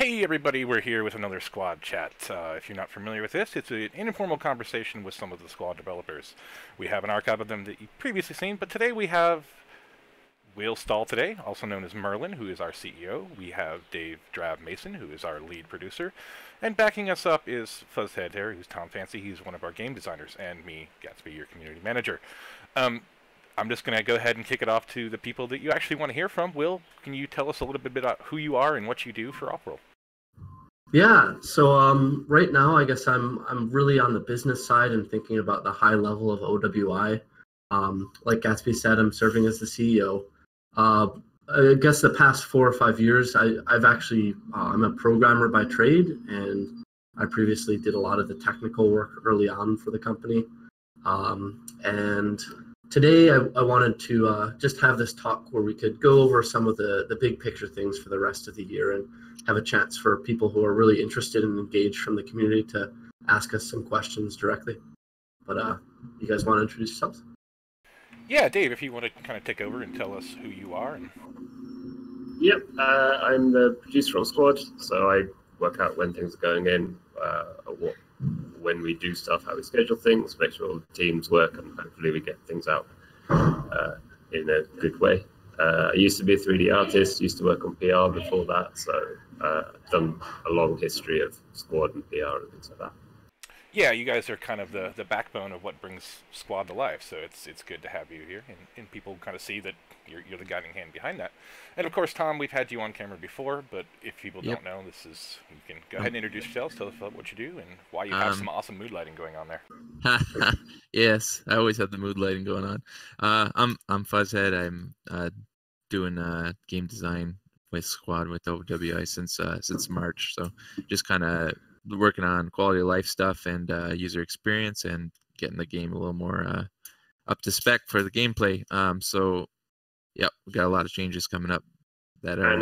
Hey everybody, we're here with another Squad Chat. If you're not familiar with this, it's an informal conversation with some of the Squad developers. We have an archive of them that you've previously seen, but today we have Will Stahl today, also known as Merlin, who is our CEO. We have Dave Drav Mason, who is our lead producer. And backing us up is Fuzzhead here, who's Tom Fancy. He's one of our game designers, and me, Gatsby, your community manager. I'm just going to go ahead and kick it off to the people that you actually want to hear from. Will, can you tell us a little bit about who you are and what you do for Offworld? Yeah, so right now I guess I'm really on the business side and thinking about the high level of OWI. Like Gatsby said, I'm serving as the CEO. I guess the past 4 or 5 years, I've actually I'm a programmer by trade, and I previously did a lot of the technical work early on for the company. And today I wanted to just have this talk where we could go over some of the big picture things for the rest of the year and have a chance for people who are really interested and engaged from the community to ask us some questions directly. But you guys want to introduce yourselves? Yeah, Dave, if you want to kind of take over and tell us who you are. Yep, I'm the producer on Squad, so I work out when things are going in, when we do stuff, how we schedule things, make sure all the teams work, and hopefully we get things out in a good way. I used to be a 3D artist, used to work on PR before that, so I've done a long history of Squad and PR and things like that. Yeah, you guys are kind of the backbone of what brings Squad to life, so it's good to have you here, and people kind of see that you're the guiding hand behind that. And of course, Tom, we've had you on camera before, but if people don't know, you can go ahead and introduce yourselves, tell us about what you do, and why you have some awesome mood lighting going on there. Yes, I always have the mood lighting going on. I'm Fuzzhead. I'm doing game design with Squad with OWI since March, so just kind of working on quality of life stuff and user experience and getting the game a little more up to spec for the gameplay. So yeah, we got a lot of changes coming up that are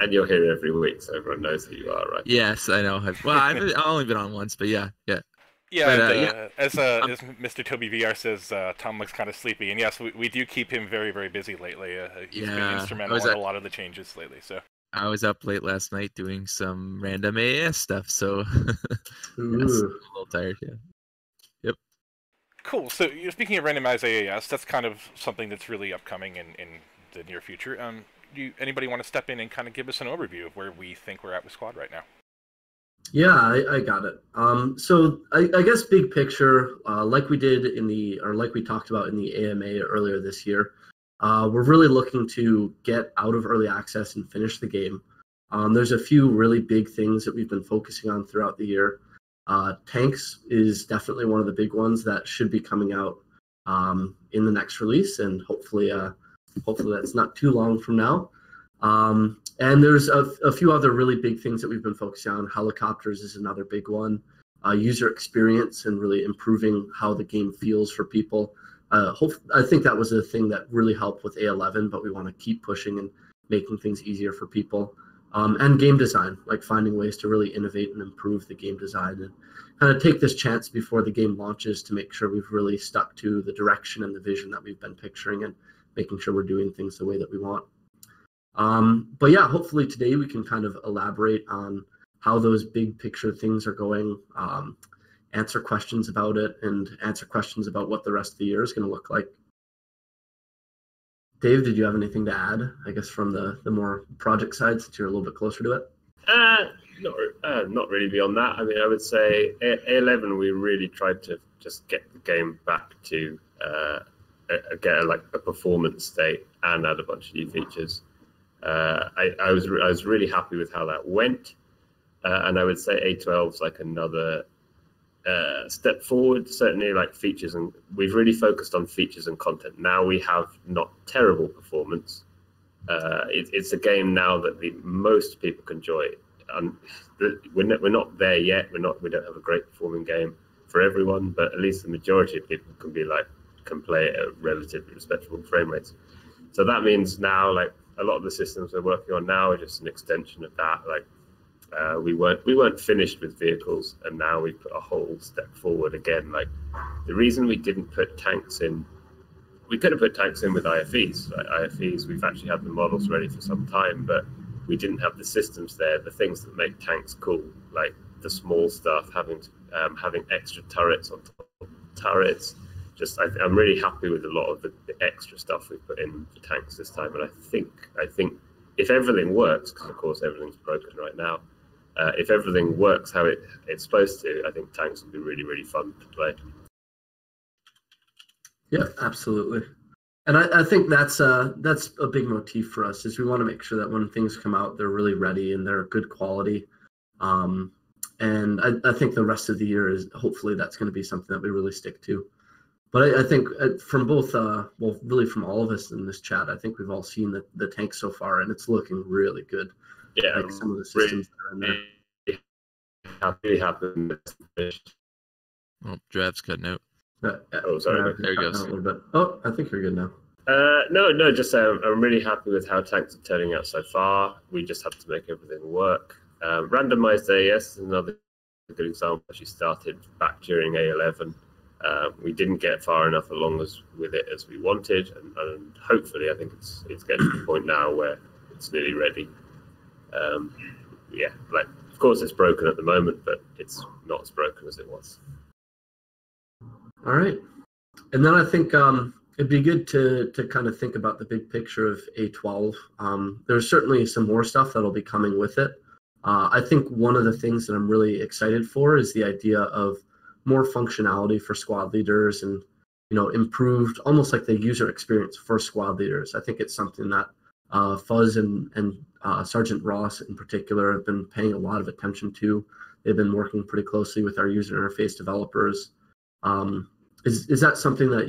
and you're here every week, so everyone knows who you are, right? Yes, I know. I've only been on once, but yeah. Yeah, but, as Mr. Toby VR says, Tom looks kind of sleepy, and yes, we do keep him very, very busy lately. He's been instrumental in a lot of the changes lately. So I was up late last night doing some random AAS stuff, so yes, I'm a little tired. Yeah. Yep. Cool. So speaking of randomized AAS, that's kind of something that's really upcoming in the near future. Anybody want to step in and kind of give us an overview of where we think we're at with Squad right now? Yeah, I got it. So I guess big picture, like we talked about in the AMA earlier this year, we're really looking to get out of early access and finish the game. There's a few really big things that we've been focusing on throughout the year. Tanks is definitely one of the big ones that should be coming out in the next release, and hopefully that's not too long from now. And there's a few other really big things that we've been focusing on. Helicopters is another big one. User experience and really improving how the game feels for people. I think that was a thing that really helped with A11, but we want to keep pushing and making things easier for people. And game design, like finding ways to really innovate and improve the game design and kind of take this chance before the game launches to make sure we've really stuck to the direction and the vision that we've been picturing and making sure we're doing things the way that we want. But yeah, hopefully today we can kind of elaborate on how those big picture things are going, answer questions about it, and answer questions about what the rest of the year is going to look like. Dave, did you have anything to add, I guess, from the more project side, since you're a little bit closer to it? Not really beyond that. I mean, I would say A11, we really tried to just get the game back to get a performance state and add a bunch of new features. I was really happy with how that went, and I would say A12 is like another step forward. Certainly, like features, and we've really focused on features and content. Now we have not terrible performance. It's a game now that most people can enjoy. We're not there yet. We don't have a great performing game for everyone, but at least the majority of people can play it at relatively respectable frame rates. So that means now, like, a lot of the systems we're working on now are just an extension of that. Like, we weren't finished with vehicles, and now we put a whole step forward again. Like, the reason we didn't put tanks in, we could have put tanks in with IFEs. Right? IFEs, we've actually had the models ready for some time, but we didn't have the systems there, the things that make tanks cool, like the small stuff, having extra turrets on top of turrets. I'm really happy with a lot of the extra stuff we put in for tanks this time, and I think if everything works, because of course everything's broken right now, if everything works how it's supposed to, I think tanks will be really, really fun to play. Yeah, absolutely. And I think that's a big motif for us, is we want to make sure that when things come out, they're really ready and they're good quality. And I think the rest of the year is hopefully that's going to be something that we really stick to. But I think from both, really from all of us in this chat, I think we've all seen the tank so far, and it's looking really good. Yeah, like some of the systems that are in there. Really happy with this. Oh, Drav's cutting out. Oh, sorry. There he goes. A little bit. Oh, I think you're good now. No, just I'm really happy with how tanks are turning out so far. We just have to make everything work. Randomized AES is another good example. She started back during A11. We didn't get far enough along with it as we wanted, and hopefully I think it's getting to the point now where it's nearly ready. Of course it's broken at the moment, but it's not as broken as it was. All right. And then I think it'd be good to kind of think about the big picture of A12. There's certainly some more stuff that'll be coming with it. I think one of the things that I'm really excited for is the idea of more functionality for squad leaders and, improved, almost like the user experience for squad leaders. I think it's something that Fuzz and Sergeant Ross in particular have been paying a lot of attention to. They've been working pretty closely with our user interface developers. Is that something that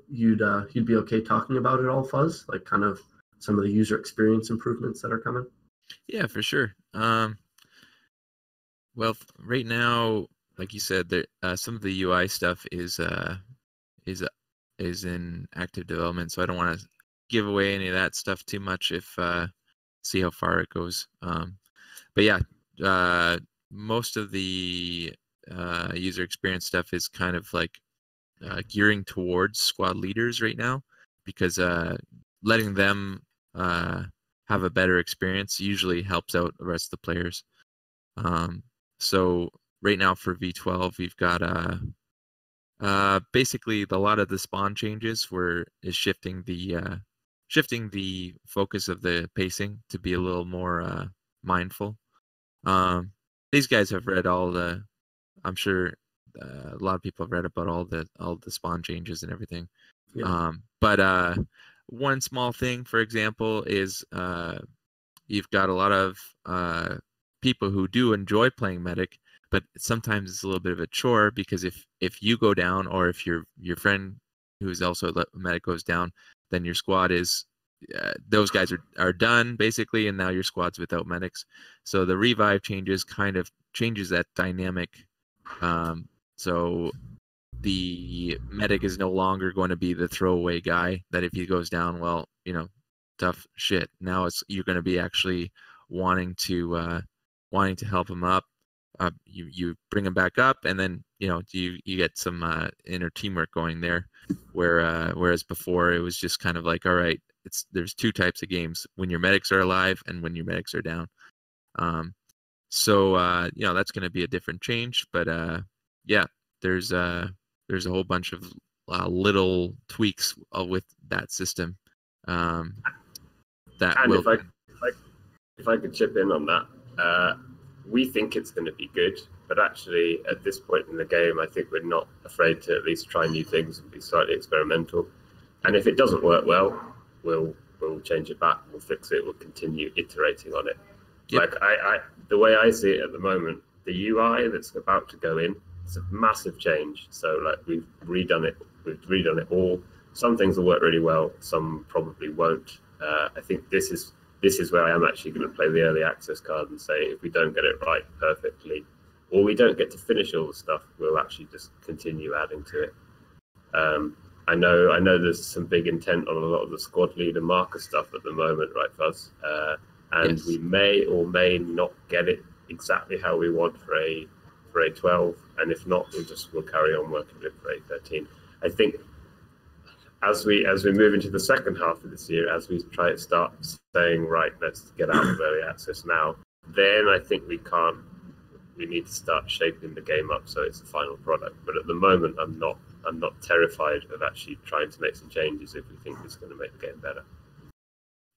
you'd be okay talking about at all, Fuzz? Like kind of some of the user experience improvements that are coming? Yeah, for sure. Well, right now, like you said, there some of the UI stuff is in active development, so I don't want to give away any of that stuff too much. If see how far it goes. But yeah, most of the user experience stuff is kind of like gearing towards squad leaders right now, because letting them have a better experience usually helps out the rest of the players. So right now for V12, we've got basically a lot of the spawn changes is shifting the focus of the pacing to be a little more mindful. These guys have read I'm sure a lot of people have read about all the spawn changes and everything. Yeah. But one small thing, for example, is you've got a lot of people who do enjoy playing medic, but sometimes it's a little bit of a chore, because if you go down, or if your friend who's also a medic goes down, then your squad is those guys are done basically, and now your squad's without medics. So the revive changes that dynamic. So the medic is no longer going to be the throwaway guy that if he goes down, well, tough shit. Now you're going to be actually wanting to help him up. You bring him back up, and then you get some inner teamwork going there. Whereas before it was just kind of like, all right, there's two types of games: when your medics are alive and when your medics are down. So that's going to be a different change, but yeah, there's a whole bunch of little tweaks with that system. If I could chip in on that, we think it's going to be good, but actually at this point in the game, I think we're not afraid to at least try new things and be slightly experimental. And if it doesn't work well, we'll change it back, we'll fix it, we'll continue iterating on it. Yep. Like the way I see it at the moment, the UI that's about to go in, it's a massive change. So like we've redone it all. Some things will work really well, some probably won't. I think this is where I am actually going to play the early access card and say, if we don't get it right perfectly, or we don't get to finish all the stuff, we'll actually just continue adding to it. I know there's some big intent on a lot of the squad leader marker stuff at the moment, right, Fuzz? And yes, we may or may not get it exactly how we want for A12, and if not, we'll carry on working with for A13. I think as we move into the second half of this year, as we start saying, right, let's get out of early access now, then I think we need to start shaping the game up so it's a final product. But at the moment, I'm not terrified of actually trying to make some changes if we think it's going to make the game better.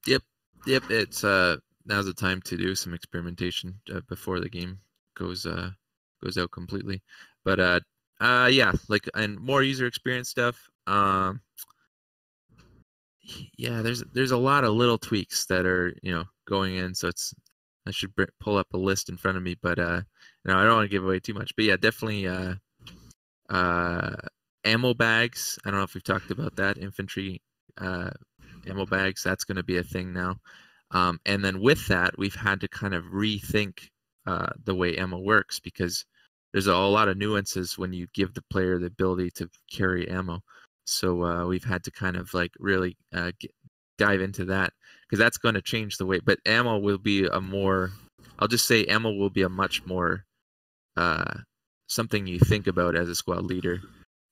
Yep. It's now's the time to do some experimentation before the game goes out completely. But yeah, like, and more user experience stuff. Yeah, there's a lot of little tweaks that are going in. So I should pull up a list in front of me, but I don't want to give away too much. But yeah, definitely ammo bags. I don't know if we've talked about that. Infantry ammo bags. That's going to be a thing now. And then with that, we've had to kind of rethink the way ammo works, because there's a lot of nuances when you give the player the ability to carry ammo. So we've had to kind of like really dive into that, because that's going to change the way. But ammo will be I'll just say ammo will be a much more something you think about as a squad leader.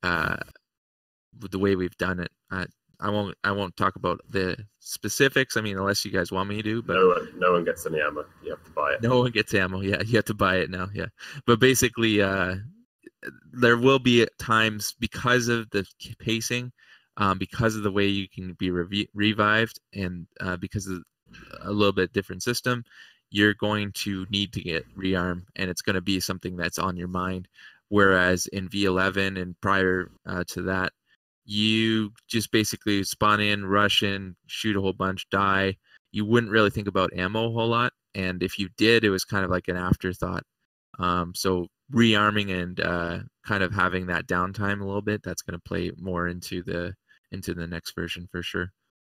With the way we've done it, I won't talk about the specifics. I mean, unless you guys want me to. But no one gets any ammo. You have to buy it. No one gets ammo. Yeah, you have to buy it now. Yeah, but basically, there will be times, because of the pacing, because of the way you can be revived, and because of a little bit different system, you're going to need to get rearm, and it's going to be something that's on your mind. Whereas in V11 and prior to that, you just basically spawn in, rush in, shoot a whole bunch, die. You wouldn't really think about ammo a whole lot, and if you did, it was kind of like an afterthought. So rearming and kind of having that downtime a little bit, that's going to play more into the next version for sure.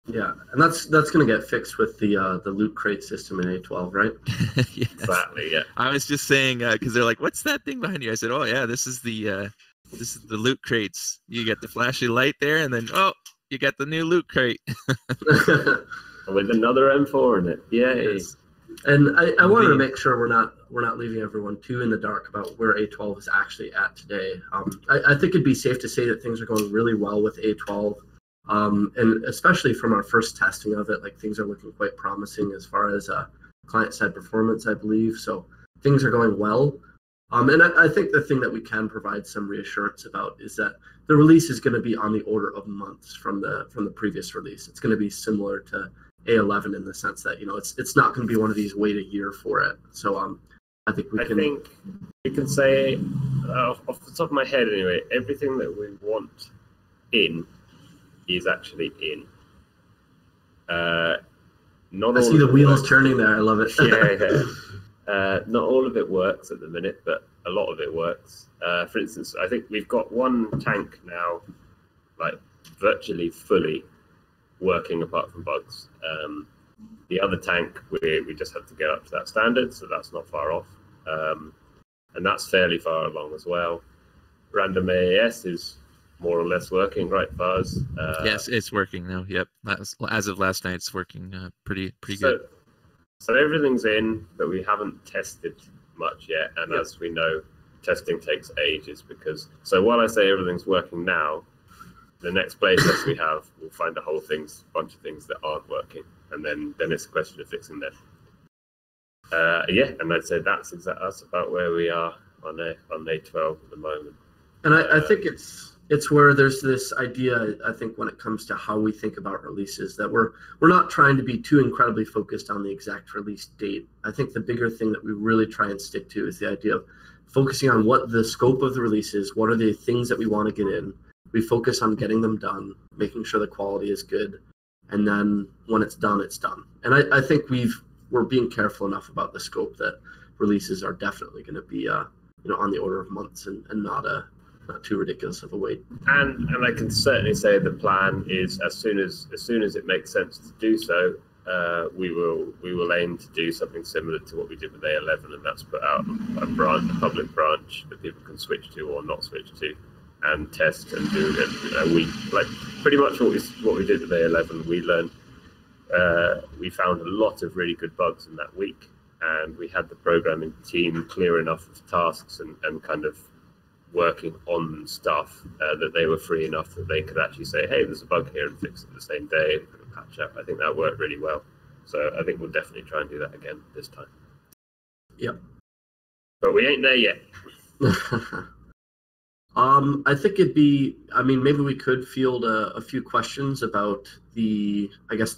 Yeah, and that's going to get fixed with the loot crate system in A12, right? Yes. Exactly. Yeah. I was just saying, because they're like, "What's that thing behind you?" I said, "Oh yeah, this is the loot crates. You get the flashy light there, and then you got the new loot crate with another M4 in it. Yay!" Yes. And I wanted to make sure we're not leaving everyone too in the dark about where A12 is actually at today. I think it'd be safe to say that things are going really well with A12. And especially from our first testing of it, like, things are looking quite promising as far as client-side performance, I believe. So things are going well. And I think the thing that we can provide some reassurance about is that the release is going to be on the order of months from the previous release. It's going to be similar to A11 in the sense that it's not going to be one of these wait a year for it. So I think we can say off the top of my head anyway, everything that we want in is actually in. Not I all see the wheels works. turning there. I love it. Yeah. Not all of it works at the minute, but a lot of it works. For instance, I think we've got one tank now, like, virtually fully working apart from bugs. The other tank, we just have to get up to that standard, so that's not far off. And that's fairly far along as well. Random AAS is more or less working, right, Fuzz? Yes, it's working now. Yep, as of last night, it's working pretty good. So everything's in, but we haven't tested much yet. And Yep. As we know, testing takes ages so while I say everything's working now, the next playtest we have, we'll find a whole bunch of things that aren't working, and then it's a question of fixing them. And I'd say that's about where we are on A12 at the moment. And I think it's where there's this idea, I think, when it comes to how we think about releases, that we're not trying to be too incredibly focused on the exact release date. I think the bigger thing that we really try and stick to is the idea of focusing on what the scope of the release is, what are the things that we want to get in. We focus on getting them done, making sure the quality is good, and then when it's done, it's done. And I think we're being careful enough about the scope that releases are definitely going to be on the order of months and not too ridiculous of a wait. And I can certainly say the plan is as soon as it makes sense to do so, we will aim to do something similar to what we did with A11, and that's put out a public branch that people can switch to or not switch to, and test and do a week. Like, pretty much what we did with A11, we learned. We found a lot of really good bugs in that week, and we had the programming team clear enough of tasks and kind of working on stuff that they were free enough that they could actually say, hey, there's a bug here, and fix it the same day, put a patch up. I think that worked really well. So I think we'll definitely try and do that again this time. Yep. But we ain't there yet. I think it'd be, maybe we could field a few questions about the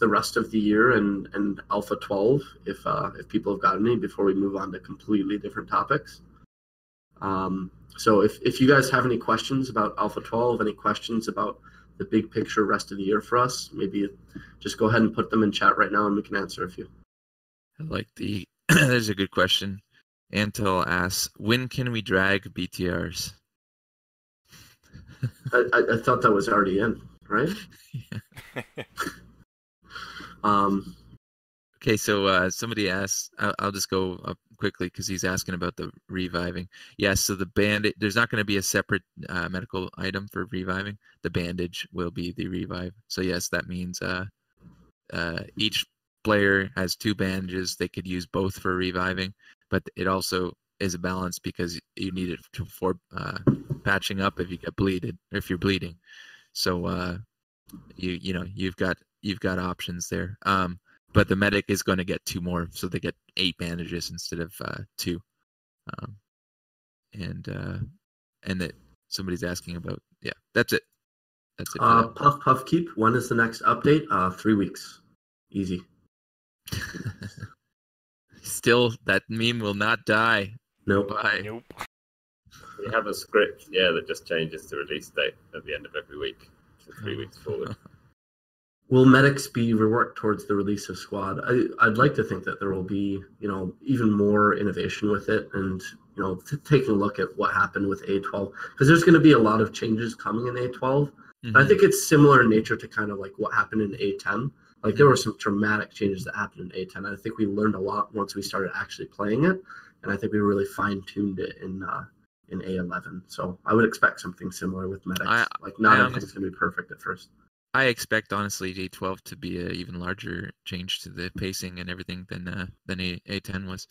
rest of the year and Alpha 12, if people have got any, before we move on to completely different topics. So if you guys have any questions about Alpha 12, any questions about the big picture rest of the year for us, maybe just go ahead and put them in chat right now and we can answer a few. I like there's a good question. Antel asks, when can we drag BTRs? I thought that was already in, right? Okay, so somebody asked, I'll just go up quickly because he's asking about the reviving. Yes, so the bandage, there's not going to be a separate medical item for reviving. The bandage will be the revive. So yes, that means each player has 2 bandages. They could use both for reviving, but it also is a balance because you need it for patching up if you get bleeded, or if you're bleeding. So you've got options there. But the medic is going to get 2 more, so they get 8 bandages instead of 2. And that somebody's asking about, yeah, that's it. That's it. Puff Keep. When is the next update? 3 weeks. Easy. Still, that meme will not die. Nope. Bye. Nope. We have a script, that just changes the release date at the end of every week, so 3 weeks forward. Will medics be reworked towards the release of Squad? I'd like to think that there will be, even more innovation with it, and taking a look at what happened with A12, because there's going to be a lot of changes coming in A12. Mm-hmm. I think it's similar in nature to kind of like what happened in A10. Like there were some dramatic changes that happened in A10. I think we learned a lot once we started actually playing it, and I think we really fine-tuned it in A11. So I would expect something similar with medics. Not everything's going to be perfect at first. I expect, honestly, A12 to be an even larger change to the pacing and everything than A10 was.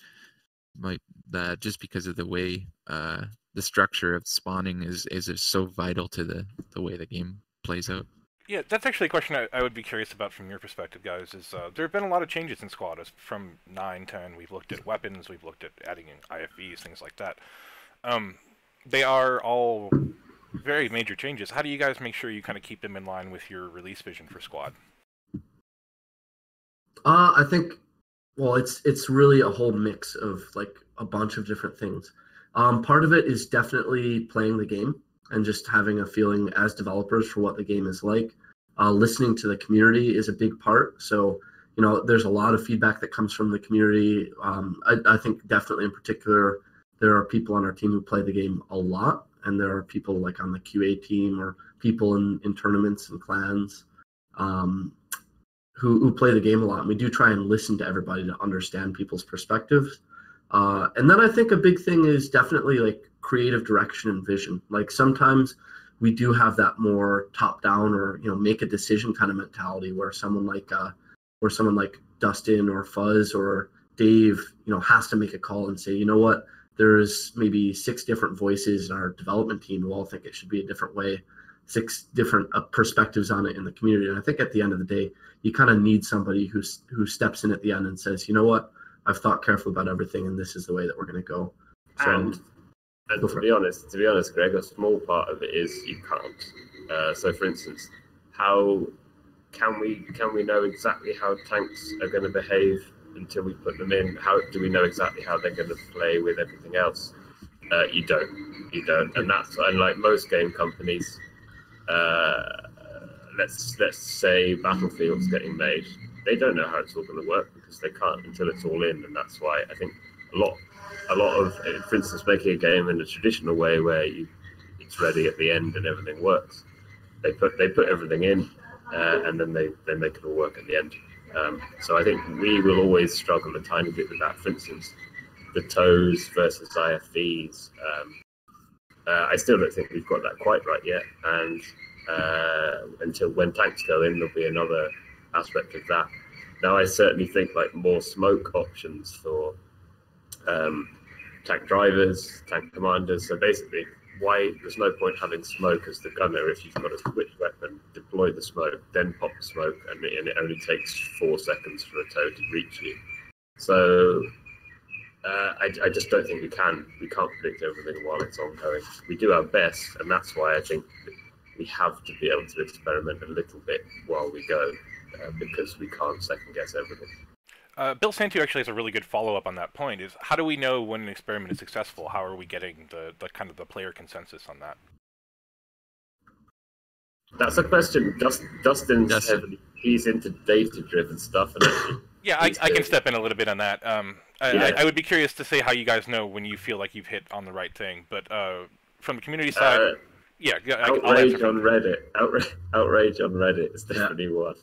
Just because of the way the structure of spawning is so vital to the way the game plays out. Yeah, that's actually a question I would be curious about from your perspective, guys. There have been a lot of changes in Squad. From 9, 10, we've looked at weapons, we've looked at adding in IFVs, things like that. They are all very major changes. How do you guys make sure you kind of keep them in line with your release vision for Squad? I think, it's really a whole mix of like a bunch of different things. Part of it is definitely playing the game and just having a feeling as developers for what the game is like. Listening to the community is a big part. So, there's a lot of feedback that comes from the community. I think definitely in particular, there are people on our team who play the game a lot, and there are people like on the QA team or people in tournaments and clans who play the game a lot. And we do try and listen to everybody to understand people's perspectives. And then I think a big thing is definitely like creative direction and vision. Like sometimes we do have that more top down or, make a decision kind of mentality where someone like Dustin or Fuzz or Dave, has to make a call and say, you know what, there's maybe 6 different voices in our development team who all think it should be a different way, 6 different perspectives on it in the community. And I think at the end of the day, you kind of need somebody who steps in at the end and says, you know what, I've thought carefully about everything, and this is the way that we're going to go. So, and to be honest, Greg, a small part of it is you can't. So, for instance, how can we know exactly how tanks are going to behave until we put them in? How do we know exactly how they're going to play with everything else? You don't, and that's unlike most game companies. Let's say Battlefield's getting made. They don't know how it's all going to work because they can't until it's all in, and that's why I think a lot of, for instance, making a game in a traditional way where it's ready at the end and everything works. They put everything in, and then they make it all work at the end. So I think we will always struggle a tiny bit with that. For instance, the toes versus IFVs. I still don't think we've got that quite right yet, and until when tanks go in, there'll be another aspect of that. Now, I certainly think like more smoke options for tank drivers, tank commanders. So basically, why there's no point having smoke as the gunner if you've got a switch weapon, deploy the smoke, then pop the smoke, and it only takes 4 seconds for a tow to reach you. So I just don't think we can't predict everything while it's ongoing. We do our best, and that's why I think we have to be able to experiment a little bit while we go, because we can't second guess everything. Bill Santu actually has a really good follow-up on that point. Is how do we know when an experiment is successful? How are we getting the kind of the player consensus on that? That's a question. Dustin's heavily, he's into data-driven stuff, and actually, yeah, I can step in a little bit on that. I would be curious to say how you guys know when you feel like you've hit on the right thing. But from the community side, yeah, outrage on Reddit. Outrage on Reddit is definitely one.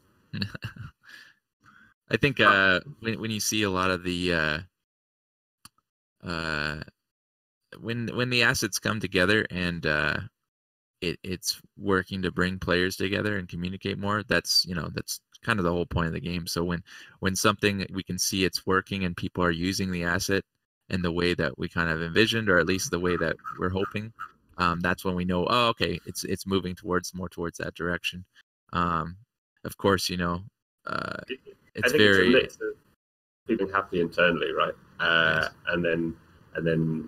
I think when you see a lot of the when the assets come together and it's working to bring players together and communicate more, that's kind of the whole point of the game. So when something we can see it's working and people are using the asset in the way that we kind of envisioned, or at least the way that we're hoping, that's when we know, oh, okay, it's moving more towards that direction. Of course, it's very, it's a mix of feeling happy internally, right? Yes. And then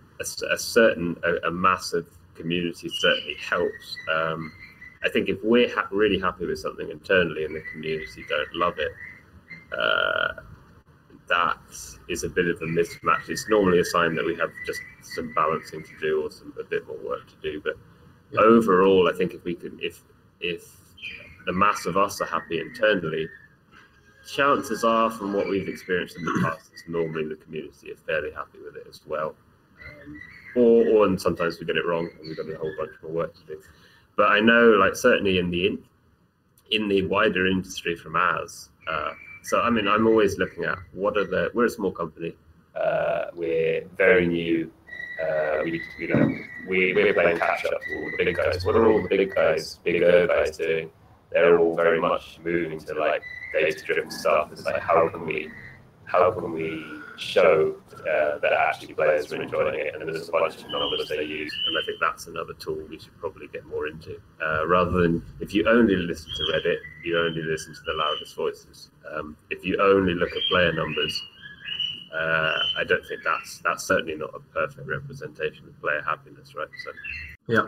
a massive community certainly helps. I think if we're really happy with something internally and the community don't love it, that is a bit of a mismatch. It's normally a sign that we have just some balancing to do or a bit more work to do. But overall, I think if the mass of us are happy internally, chances are, from what we've experienced in the past, is normally the community are fairly happy with it as well. And sometimes we get it wrong and we've got a whole bunch more work to do. But I know, like, certainly in the wider industry from ours, so I mean, I'm always looking at we're a small company, we're very new, we're playing catch up to all the big guys. What are all the bigger guys doing? They're all very much moving to like data-driven stuff. It's like, how can we show that actually players are enjoying it? And there's a bunch of numbers they use, and I think that's another tool we should probably get more into. Rather than, if you only listen to Reddit, you only listen to the loudest voices. If you only look at player numbers, I don't think that's certainly not a perfect representation of player happiness, right?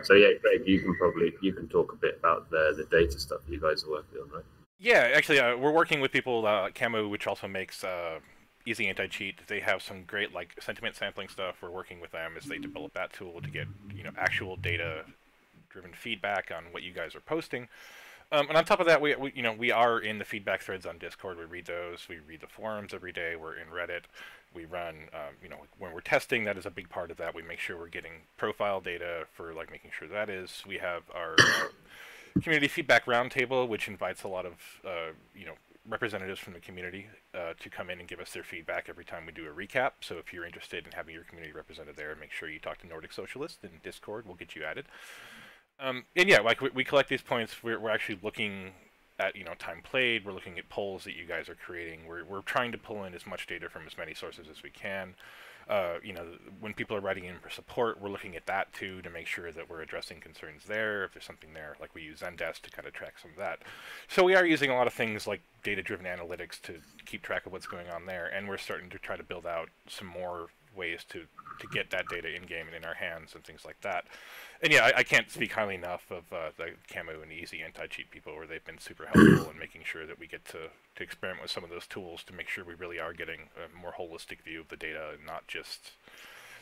So yeah, Greg, you can talk a bit about the data stuff you guys are working on, right? Yeah, actually, we're working with people like Camo, which also makes Easy Anti-Cheat. They have some great like sentiment sampling stuff. We're working with them as they develop that tool to get actual data-driven feedback on what you guys are posting. And on top of that, we are in the feedback threads on Discord. We read those. We read the forums every day. We're in Reddit. We run, when we're testing, that is a big part of that. We make sure we're getting profile data for like making sure that is. We have our community feedback roundtable, which invites a lot of representatives from the community to come in and give us their feedback every time we do a recap. So if you're interested in having your community represented there, make sure you talk to Nordic Socialist in Discord. We'll get you added. And yeah, like we collect these points. We're actually looking at time played. We're looking at polls that you guys are creating. We're trying to pull in as much data from as many sources as we can. When people are writing in for support, we're looking at that too to make sure that we're addressing concerns there. If there's something there, like we use Zendesk to kind of track some of that. So we are using a lot of things like data-driven analytics to keep track of what's going on there, and we're starting to try to build out some more ways to get that data in-game and in our hands and things like that. And yeah, I can't speak highly enough of the Camo and Easy Anti-Cheat people, where they've been super helpful in making sure that we get to experiment with some of those tools to make sure we really are getting a more holistic view of the data and not just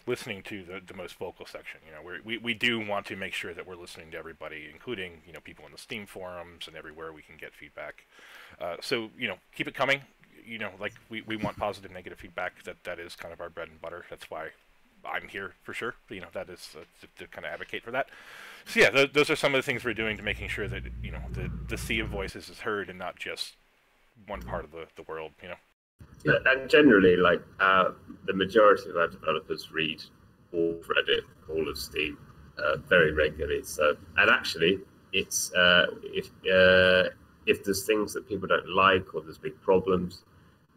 listening to the most vocal section. We do want to make sure that we're listening to everybody, including people in the Steam forums and everywhere we can get feedback. So keep it coming. Like we want positive, negative feedback. That is kind of our bread and butter. That's why I'm here for sure. That is to kind of advocate for that. So yeah, those are some of the things we're doing to making sure that the sea of voices is heard and not just one part of the world. Yeah, and generally, like the majority of our developers read all of Reddit, all of Steam, very regularly. So, and actually, it's if there's things that people don't like or there's big problems,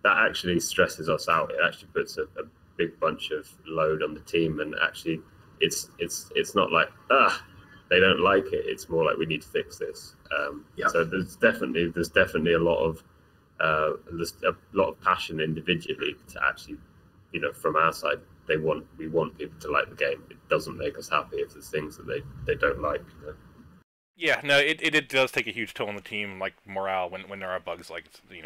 that actually stresses us out. It actually puts a big bunch of load on the team, and actually it's not like they don't like it. It's more like we need to fix this. So there's definitely a lot of passion individually to actually, from our side, we want people to like the game. It doesn't make us happy if there's things that they don't like. Yeah, no, it does take a huge toll on the team, like morale, when there are bugs, like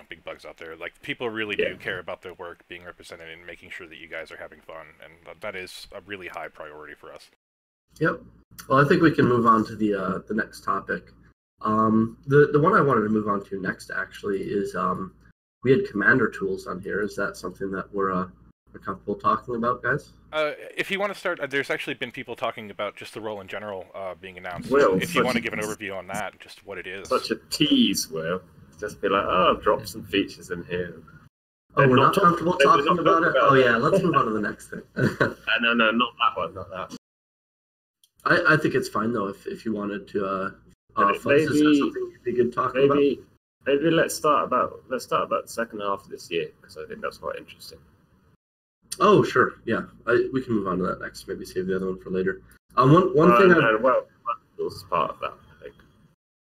big bugs out there. Like people really do care about their work being represented and making sure that you guys are having fun, and that is a really high priority for us. Yep. Well, I think we can move on to the next topic. The one I wanted to move on to next actually is we had commander tools on here. Is that something that we're comfortable talking about, guys? If you want to start, there's actually been people talking about just the role in general being announced. Will, if you want to give an overview on that, just what it is. Such a tease, Will. Just be like, I've dropped some features in here. Oh, we're not comfortable talking about it? Oh, yeah, let's move on to the next thing. No, not that one, not that. I think it's fine, though, if you wanted to... is that something you'd be good talking about? Maybe let's start about the second half of this year, because I think that's quite interesting. Oh, sure. Yeah, we can move on to that next. Maybe save the other one for later. One thing. Well, was part of that, I think.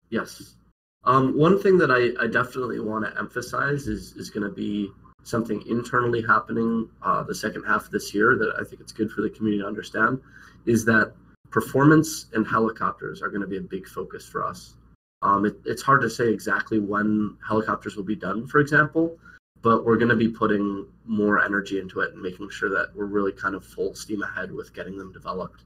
Yes. One thing that I definitely want to emphasize is going to be something internally happening the second half of this year that I think it's good for the community to understand, is that performance and helicopters are going to be a big focus for us. It's hard to say exactly when helicopters will be done, for example, but we're going to be putting more energy into it and making sure that we're really kind of full steam ahead with getting them developed.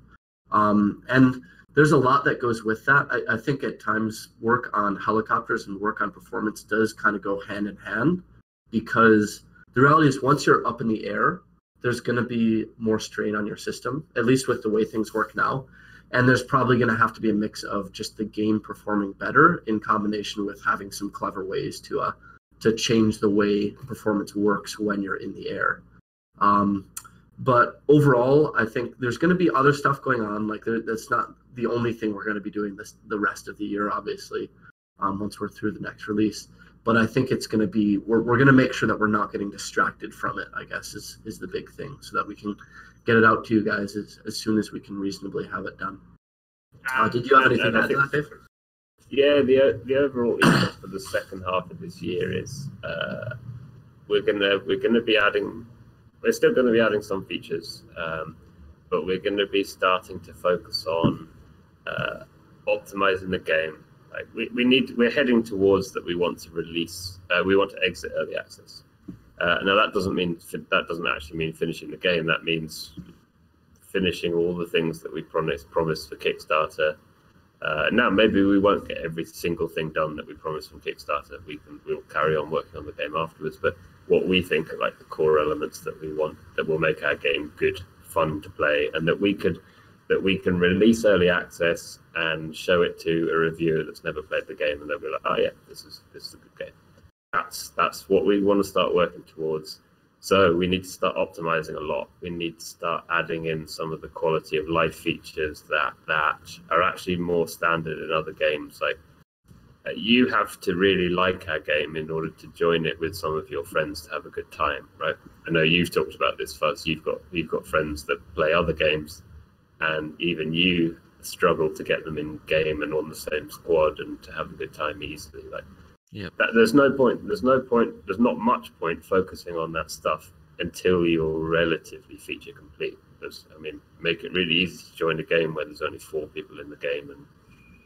And there's a lot that goes with that. I think at times work on helicopters and work on performance does kind of go hand in hand, because the reality is once you're up in the air, there's going to be more strain on your system, at least with the way things work now. And there's probably going to have to be a mix of just the game performing better in combination with having some clever ways to change the way performance works when you're in the air. But overall, I think there's going to be other stuff going on. Like that's not the only thing we're going to be doing the rest of the year, obviously, once we're through the next release. But I think it's going to be, we're going to make sure that we're not getting distracted from it, I guess, is the big thing, so that we can get it out to you guys as soon as we can reasonably have it done. Did you have anything to add to that, Dave? Yeah, the overall ethos for the second half of this year is we're gonna be adding. We're still going to be adding some features, but we're going to be starting to focus on optimizing the game. Like we're heading towards that. We want to release. We want to exit early access. Now that doesn't actually mean finishing the game. That means finishing all the things that we promised for Kickstarter. Now maybe we won't get every single thing done that we promised from Kickstarter. We'll carry on working on the game afterwards. But what we think are like the core elements that we want, that will make our game good, fun to play, and that we can release early access and show it to a reviewer that's never played the game, and they'll be like, oh yeah, this is a good game. That's what we want to start working towards. So we need to start optimizing a lot. We need to start adding in some of the quality of life features that are actually more standard in other games. Like you have to really like our game in order to join it with some of your friends to have a good time, right? I know you've talked about this, Fuzz. You've got friends that play other games, and even you struggle to get them in game and on the same squad and to have a good time easily. Like, yeah, there's not much point focusing on that stuff until you're relatively feature complete. Because, I mean, make it really easy to join a game where there's only 4 people in the game and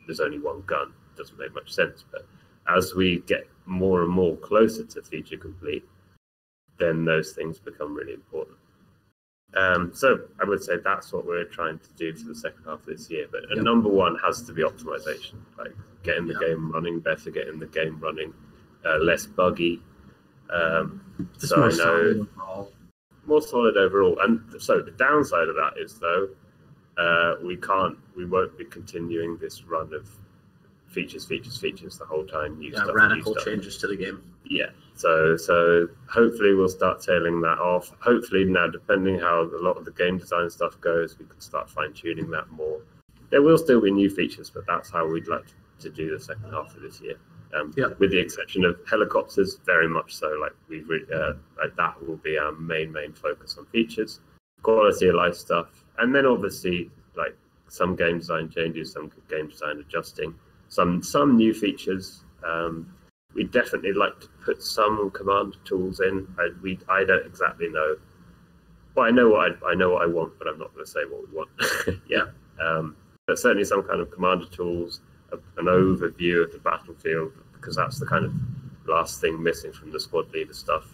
there's only 1 gun. It doesn't make much sense. But as we get more and more closer to feature complete, then those things become really important. So I would say that's what we're trying to do for the second half of this year. But number one has to be optimization, like getting the game running better, getting the game running less buggy. Just more solid overall. More solid overall. And so the downside of that is, though, we won't be continuing this run of features the whole time. Radical changes to the game. Yeah. So hopefully we'll start tailing that off. Hopefully now, depending how a lot of the game design stuff goes, we can start fine-tuning that more. There will still be new features, but that's how we'd like to do the second half of this year. With the exception of helicopters, very much so. Like like that will be our main focus on features, quality of life stuff, and then obviously like some game design changes, some game design adjusting, some new features. We'd definitely like to put some command tools in. I don't exactly know. Well, I know what I want, but I'm not going to say what we want. Yeah, but certainly some kind of commander tools, an overview of the battlefield, because that's the kind of last thing missing from the squad leader stuff.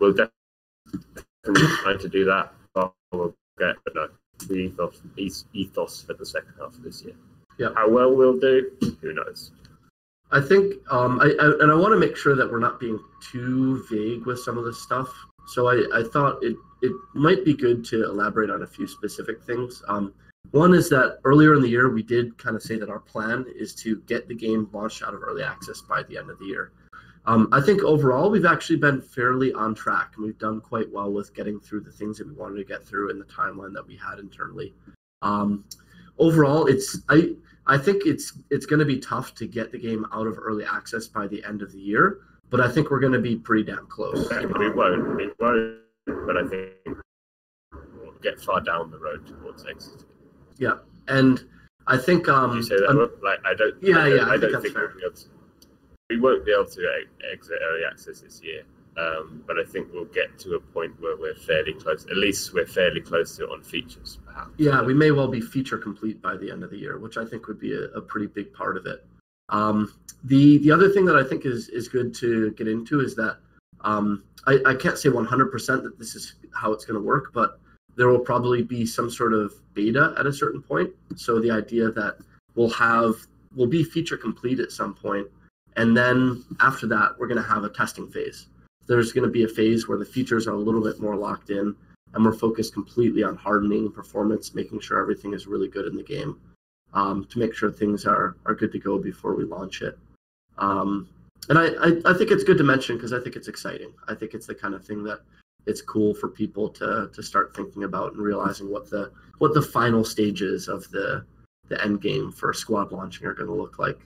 We'll definitely try to do that. We'll get the ethos for the second half of this year. Yeah. How well we'll do, who knows? I think, I want to make sure that we're not being too vague with some of this stuff. So I thought it might be good to elaborate on a few specific things. One is that earlier in the year, we did kind of say that our plan is to get the game launched out of early access by the end of the year. I think overall, we've actually been fairly on track, and we've done quite well with getting through the things that we wanted to get through in the timeline that we had internally. Overall, I think it's going to be tough to get the game out of early access by the end of the year, but I think we're going to be pretty damn close. We won't, but I think we'll get far down the road towards exit. Yeah, and I think you say that I don't think we won't be able to exit early access this year. But I think we'll get to a point where we're fairly close. At least we're fairly close to it on features, perhaps. Yeah, we may well be feature complete by the end of the year, which I think would be a pretty big part of it. The other thing that I think is good to get into is that I can't say 100% that this is how it's going to work, but there will probably be some sort of beta at a certain point. So the idea that we'll be feature complete at some point, and then after that, we're going to have a testing phase. There's going to be a phase where the features are a little bit more locked in, and we're focused completely on hardening performance, making sure everything is really good in the game, to make sure things are good to go before we launch it. And I think it's good to mention because I think it's exciting. I think it's the kind of thing that it's cool for people to start thinking about and realizing what the final stages of the end game for squad launching are going to look like.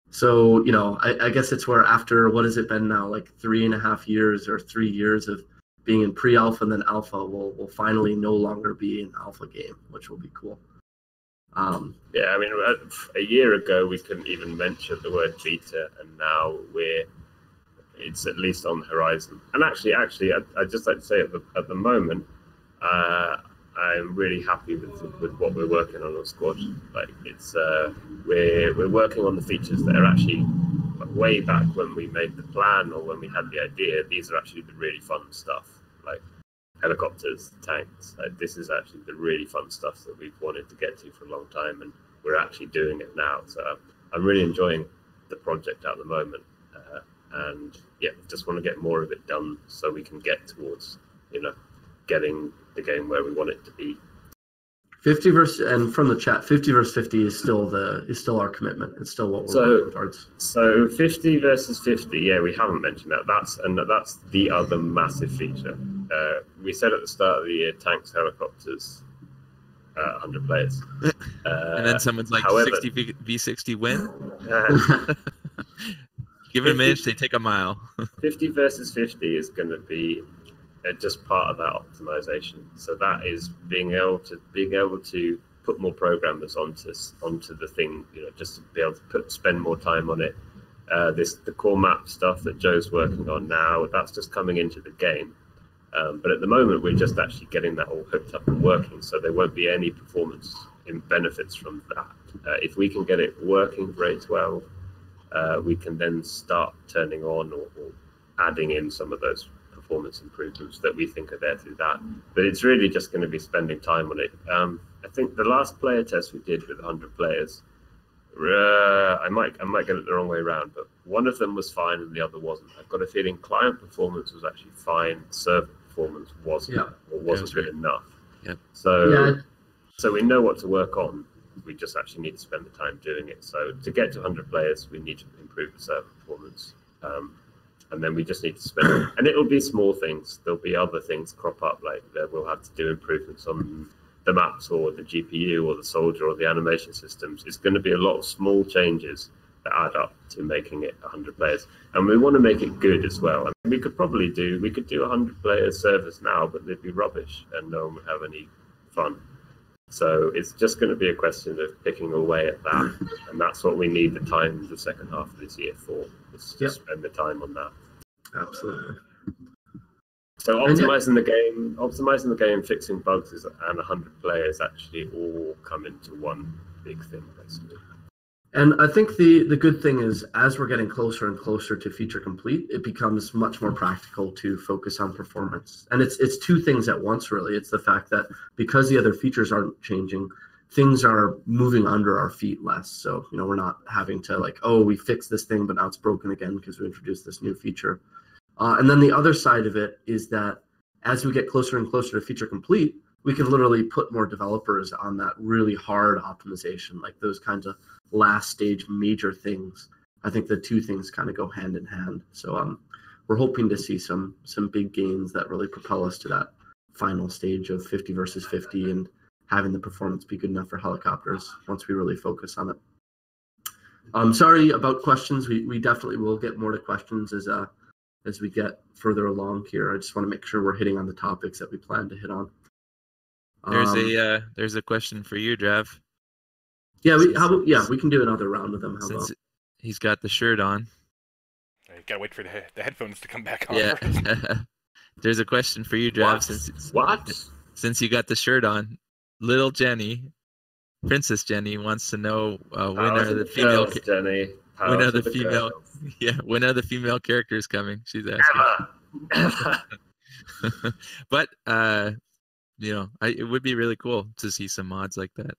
So, I guess it's where after, what has it been now, like 3.5 years or 3 years of being in pre-alpha and then alpha, we'll finally no longer be an alpha game, which will be cool. Yeah, I mean, a year ago, we couldn't even mention the word beta, and now it's at least on the horizon. And actually, I'd just like to say at the moment, I'm really happy with what we're working on Squad. Like we're working on the features that are actually way back when we made the plan or when we had the idea. These are actually the really fun stuff, like helicopters, tanks. Like, this is actually the really fun stuff that we've wanted to get to for a long time, and we're actually doing it now. So I'm really enjoying the project at the moment, and yeah, just want to get more of it done so we can get towards getting the game where we want it to be. 50 and from the chat, 50 versus 50 is still our commitment. It's still what we're working towards. So 50 versus 50, yeah, we haven't mentioned that. That's the other massive feature. We said at the start of the year, tanks, helicopters, 100 players. And then someone's like, however, 60 v60 win? Give it a minute, they take a mile. 50 versus 50 is going to be just part of that optimization. So that is being able to put more programmers onto the thing, just to be able to spend more time on it. The core map stuff that Joe's working on now, that's just coming into the game. But at the moment, we're just actually getting that all hooked up and working, so there won't be any performance benefits from that. If we can get it working very well, we can then start turning on or adding in some of those performance improvements that we think are there through that. But it's really just going to be spending time on it. I think the last player test we did with 100 players, I might get it the wrong way around, but one of them was fine and the other wasn't. I've got a feeling client performance was actually fine, server performance wasn't good enough. Yeah. So we know what to work on. We just actually need to spend the time doing it. So to get to 100 players, we need to improve the server performance. And then we just need to spend, and it'll be small things. There'll be other things crop up, like we'll have to do improvements on the maps or the GPU or the soldier or the animation systems. It's going to be a lot of small changes that add up to making it 100 players. And we want to make it good as well. I mean, we could do 100 player servers now, but they'd be rubbish and no one would have any fun. So it's just going to be a question of picking away at that, and that's what we need the time the second half of this year for. Is to spend the time on that. Absolutely. So optimizing the game, fixing bugs, and 100 players actually all come into one big thing, basically. And I think the good thing is, as we're getting closer and closer to feature complete, it becomes much more practical to focus on performance. And it's two things at once, really. It's the fact that because the other features aren't changing, things are moving under our feet less. So, we're not having to we fixed this thing, but now it's broken again because we introduced this new feature. And then the other side of it is that as we get closer and closer to feature complete, we can literally put more developers on that really hard optimization, like those kinds of last stage major things. I think the two things kind of go hand in hand. So we're hoping to see some big gains that really propel us to that final stage of 50 versus 50 and having the performance be good enough for helicopters once we really focus on it. Sorry about questions. We definitely will get more to questions as we get further along here. I just want to make sure we're hitting on the topics that we plan to hit on. There's a question for you, Drav. Yeah, we can do another round with him. How about? He's got the shirt on. You gotta wait for the headphones to come back on. Yeah. There's a question for you, Drav. Since you got the shirt on, little Jenny, Princess Jenny, wants to know when are the female Jenny? When are the female characters coming? She's asking. But it would be really cool to see some mods like that.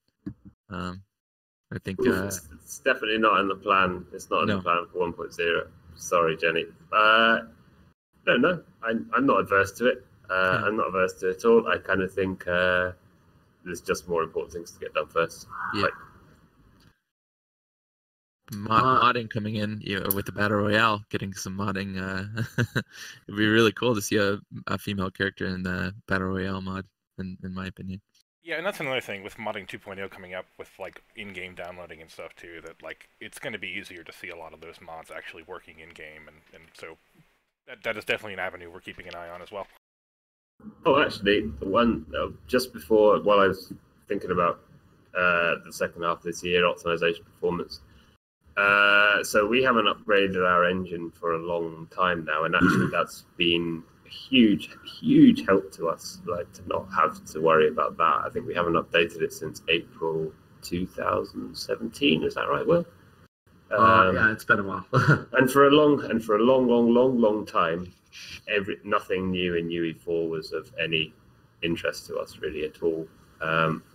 I think it's definitely not in the plan. It's not in the plan for 1.0. Sorry, Jenny. No, I'm not adverse to it. I'm not averse to it at all. I kind of think there's just more important things to get done first. Yeah. Modding coming in, with the battle royale, getting some modding. It'd be really cool to see a female character in the battle royale mod, in my opinion. Yeah, and that's another thing with modding 2.0 coming up with in-game downloading and stuff too. That it's going to be easier to see a lot of those mods actually working in game, and so that is definitely an avenue we're keeping an eye on as well. Oh, actually, the one just before, while I was thinking about the second half of this year, optimization performance. So we haven't upgraded our engine for a long time now, and actually that's been a huge help to us, to not have to worry about that. I think we haven't updated it since April 2017. Is that right, Will? Yeah, it's been a while. and for a long time, nothing new in UE4 was of any interest to us really at all.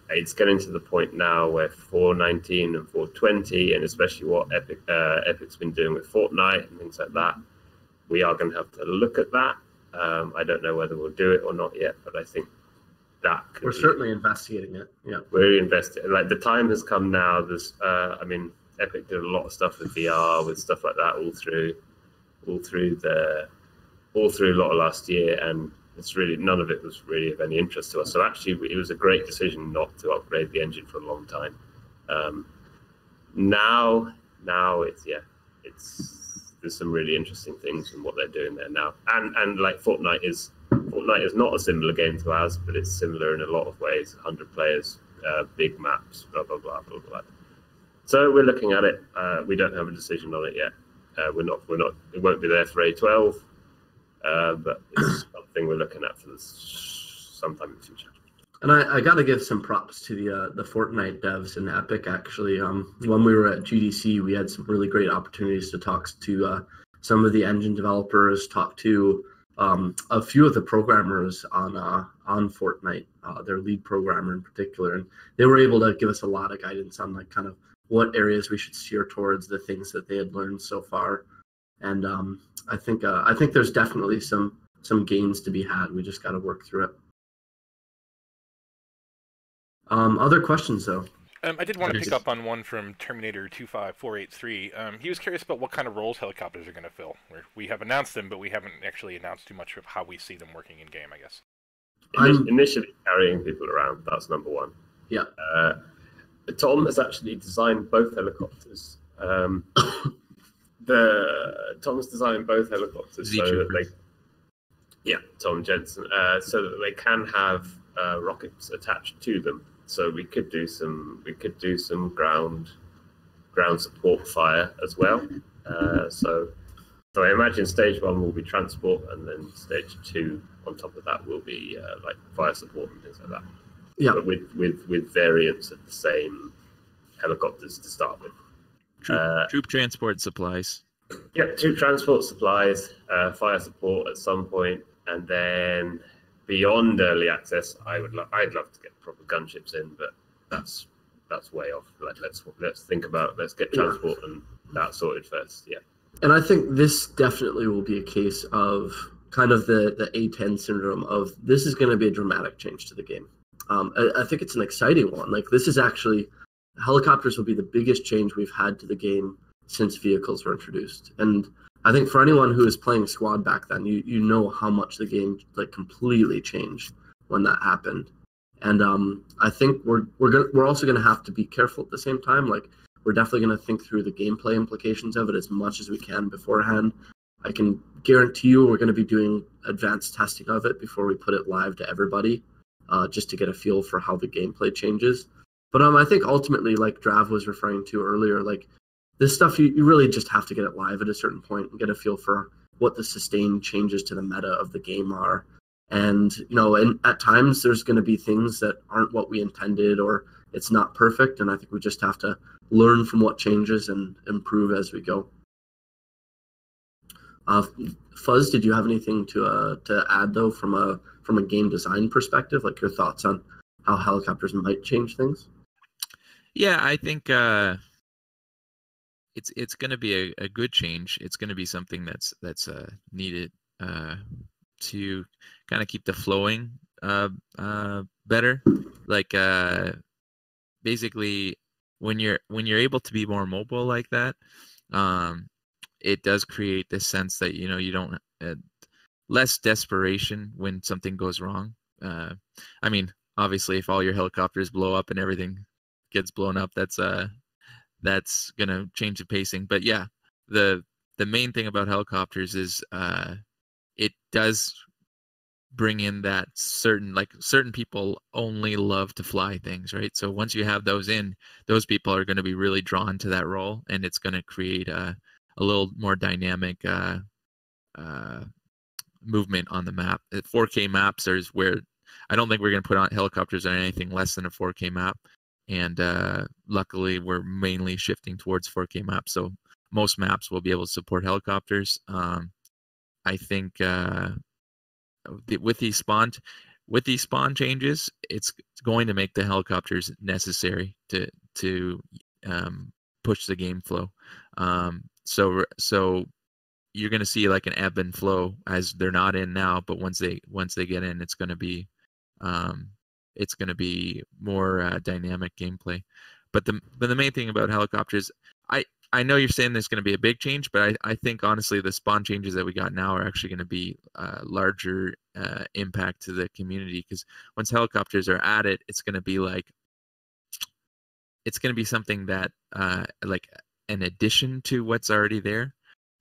It's getting to the point now where 4.19 and 4.20, and especially what Epic's been doing with Fortnite and things like that, we are going to have to look at that. I don't know whether we'll do it or not yet, but I think that we're certainly investigating it. Yeah, we're investigating. The time has come now. There's, Epic did a lot of stuff with VR, with stuff like that, all through a lot of last year, and it's really none of it was really of any interest to us. So actually, it was a great decision not to upgrade the engine for a long time. Now there's some really interesting things in what they're doing there now, and Fortnite is not a similar game to ours, but it's similar in a lot of ways. 100 players, big maps, blah blah blah blah blah. So we're looking at it. We don't have a decision on it yet. We're not. It won't be there for A12. But it's something we're looking at for sometime in the future. And I got to give some props to the Fortnite devs in Epic, actually. When we were at GDC, we had some really great opportunities to talk to some of the engine developers, talk to a few of the programmers on Fortnite, their lead programmer in particular. And they were able to give us a lot of guidance on kind of what areas we should steer towards, the things that they had learned so far. And I think there's definitely some gains to be had. We just got to work through it. Other questions, though? I did want to pick up on one from Terminator 25483. He was curious about what kind of roles helicopters are going to fill. We have announced them, but we haven't actually announced too much of how we see them working in game, I guess. Initially carrying people around, that's number one. Yeah. Tom has actually designed both helicopters. Tom's designed both helicopters so that Yeah, Tom Jensen. So that they can have rockets attached to them. So we could do some ground support fire as well. So I imagine stage 1 will be transport, and then stage 2 on top of that will be like fire support and things like that. Yeah, but with variants of the same helicopters to start with. Troop transport supplies. Yeah, troop transport supplies, fire support at some point, and then beyond early access, I'd love to get proper gunships in, but that's way off. Like let's get transport and that sorted first. Yeah. And I think this definitely will be a case of kind of the A10 syndrome of this is going to be a dramatic change to the game. I think it's an exciting one. Like this is actually, helicopters will be the biggest change we've had to the game since vehicles were introduced. And I think for anyone who was playing Squad back then, you know how much the game like completely changed when that happened. And I think we're also going to have to be careful at the same time. Like we're definitely going to think through the gameplay implications of it as much as we can beforehand. I can guarantee you we're going to be doing advanced testing of it before we put it live to everybody, just to get a feel for how the gameplay changes. But I think ultimately, like Drav was referring to earlier, like this stuff, you really just have to get it live at a certain point and get a feel for what the sustained changes to the meta of the game are. And, and at times there's going to be things that aren't what we intended or it's not perfect. And I think we just have to learn from what changes and improve as we go. Fuzz, did you have anything to add though from a game design perspective, like your thoughts on how helicopters might change things? Yeah, I think it's going to be a good change. It's going to be something that's needed to kind of keep the flowing better. Like basically, when you're able to be more mobile like that, it does create this sense that you don't less desperation when something goes wrong. I mean, obviously, if all your helicopters blow up and everything gets blown up, that's gonna change the pacing. But yeah, the main thing about helicopters is it does bring in that certain people only love to fly things, right? So once you have those people are going to be really drawn to that role, and it's going to create a little more dynamic movement on the map. 4K maps is where I don't think we're going to put on helicopters on anything less than a 4K map. And luckily, we're mainly shifting towards 4K maps, so most maps will be able to support helicopters. I think with these spawn changes, it's going to make the helicopters necessary to push the game flow. So you're going to see like an ebb and flow as they're not in now, but once they get in, it's going to be more dynamic gameplay. But the main thing about helicopters, I know you're saying there's going to be a big change, but I think honestly the spawn changes that we got now are actually going to be larger impact to the community, because once helicopters are at it, it's going to be something that like an addition to what's already there.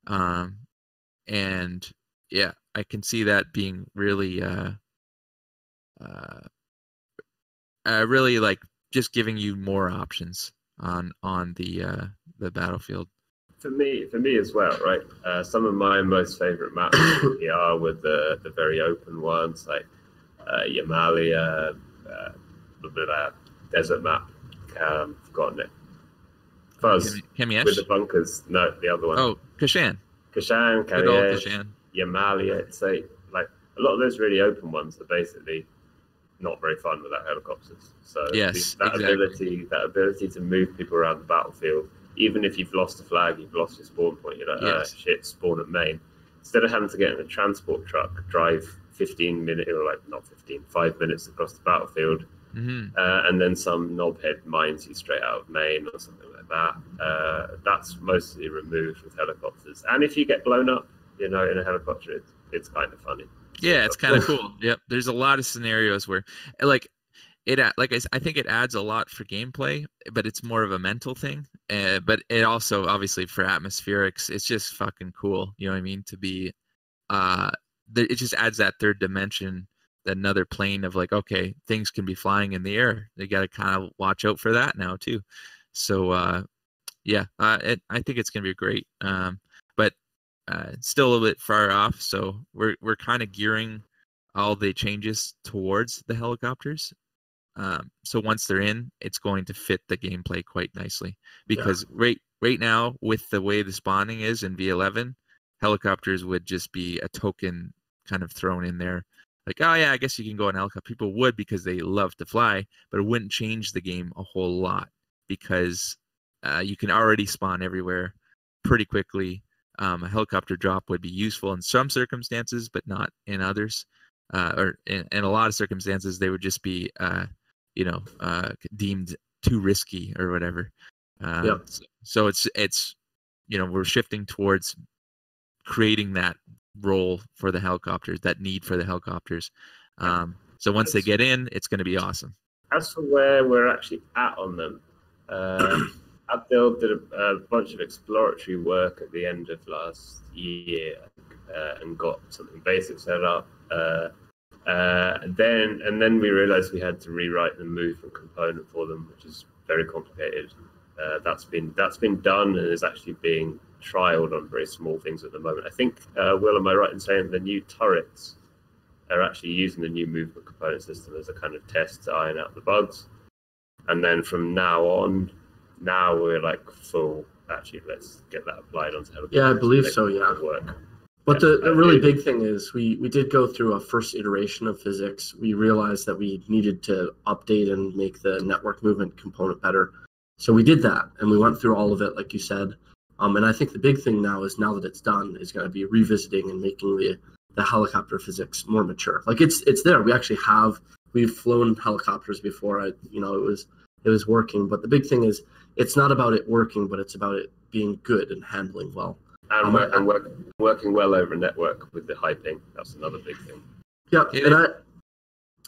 And yeah, I can see that being really really like just giving you more options on the battlefield. For me as well, right? Some of my most favorite maps are with the very open ones, like Yamalia, desert map. Forgotten it. Fuzz Kamiesh? With the bunkers. No, the other one. Oh, Kashan, Kamiesh, Yamalia. It's like a lot of those really open ones are basically not very fun without helicopters. So yes, that ability to move people around the battlefield, even if you've lost a flag, you've lost your spawn point, you're like, shit, spawn at main. Instead of having to get in a transport truck, drive 15 minutes, or like not 15, 5 minutes across the battlefield, and then some knobhead mines you straight out of main or something like that. That's mostly removed with helicopters. And if you get blown up, in a helicopter, it's kind of funny. Yeah, it's kind of cool. Yep. There's a lot of scenarios where I think it adds a lot for gameplay, but it's more of a mental thing. But it also, obviously, for atmospherics, it's just fucking cool. You know what I mean? To be it just adds that third dimension, another plane of like, okay, things can be flying in the air. They got to kind of watch out for that now too. So yeah, I think it's gonna be great. But still a little bit far off. So we're kind of gearing all the changes towards the helicopters. So once they're in, it's going to fit the gameplay quite nicely. Because right now, with the way the spawning is in V11, helicopters would just be a token kind of thrown in there. Like, oh yeah, I guess you can go on helicopter. People would because they love to fly, but it wouldn't change the game a whole lot because you can already spawn everywhere pretty quickly. A helicopter drop would be useful in some circumstances, but not in others. Or in a lot of circumstances, they would just be, deemed too risky or whatever. So it's we're shifting towards creating that role for the helicopters, that need for the helicopters. So once they get in, it's going to be awesome. As for where we're actually at on them, Abdel did a bunch of exploratory work at the end of last year and got something basic set up. Then we realized we had to rewrite the movement component for them, which is very complicated. That's been done and is actually being trialed on very small things at the moment. I think, Will, am I right in saying the new turrets are actually using the new movement component system as a kind of test to iron out the bugs? And then from now on, we're like full. Actually, let's get that applied onto helicopters. Yeah, I believe so. Yeah. Work. But the really big thing is we did go through a first iteration of physics. We realized that we needed to update and make the network movement component better. So we did that, and we went through all of it, like you said. And I think the big thing now that it's done, is going to be revisiting and making the helicopter physics more mature. Like it's there. We've flown helicopters before. It was working. But the big thing is it's not about it working, but it's about it being good and handling well. And working well over a network with the high ping. That's another big thing. Yeah, and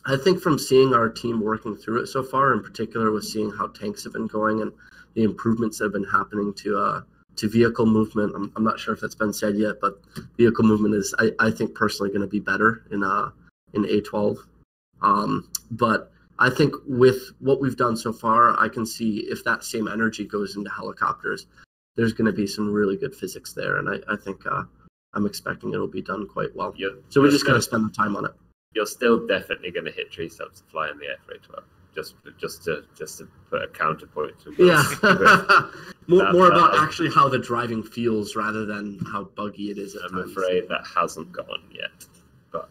I think from seeing our team working through it so far, in particular with seeing how tanks have been going and the improvements that have been happening to vehicle movement, I'm not sure if that's been said yet, but vehicle movement is, I think, personally going to be better in A12. But I think with what we've done so far, I can see if that same energy goes into helicopters, there's going to be some really good physics there, and I think I'm expecting it'll be done quite well. So we just got to spend the time on it. You're still definitely going to hit tree stumps to fly in the F-A12. Just to put a counterpoint to more about actually how the driving feels rather than how buggy it is at I'm times. afraid that hasn't gone yet, but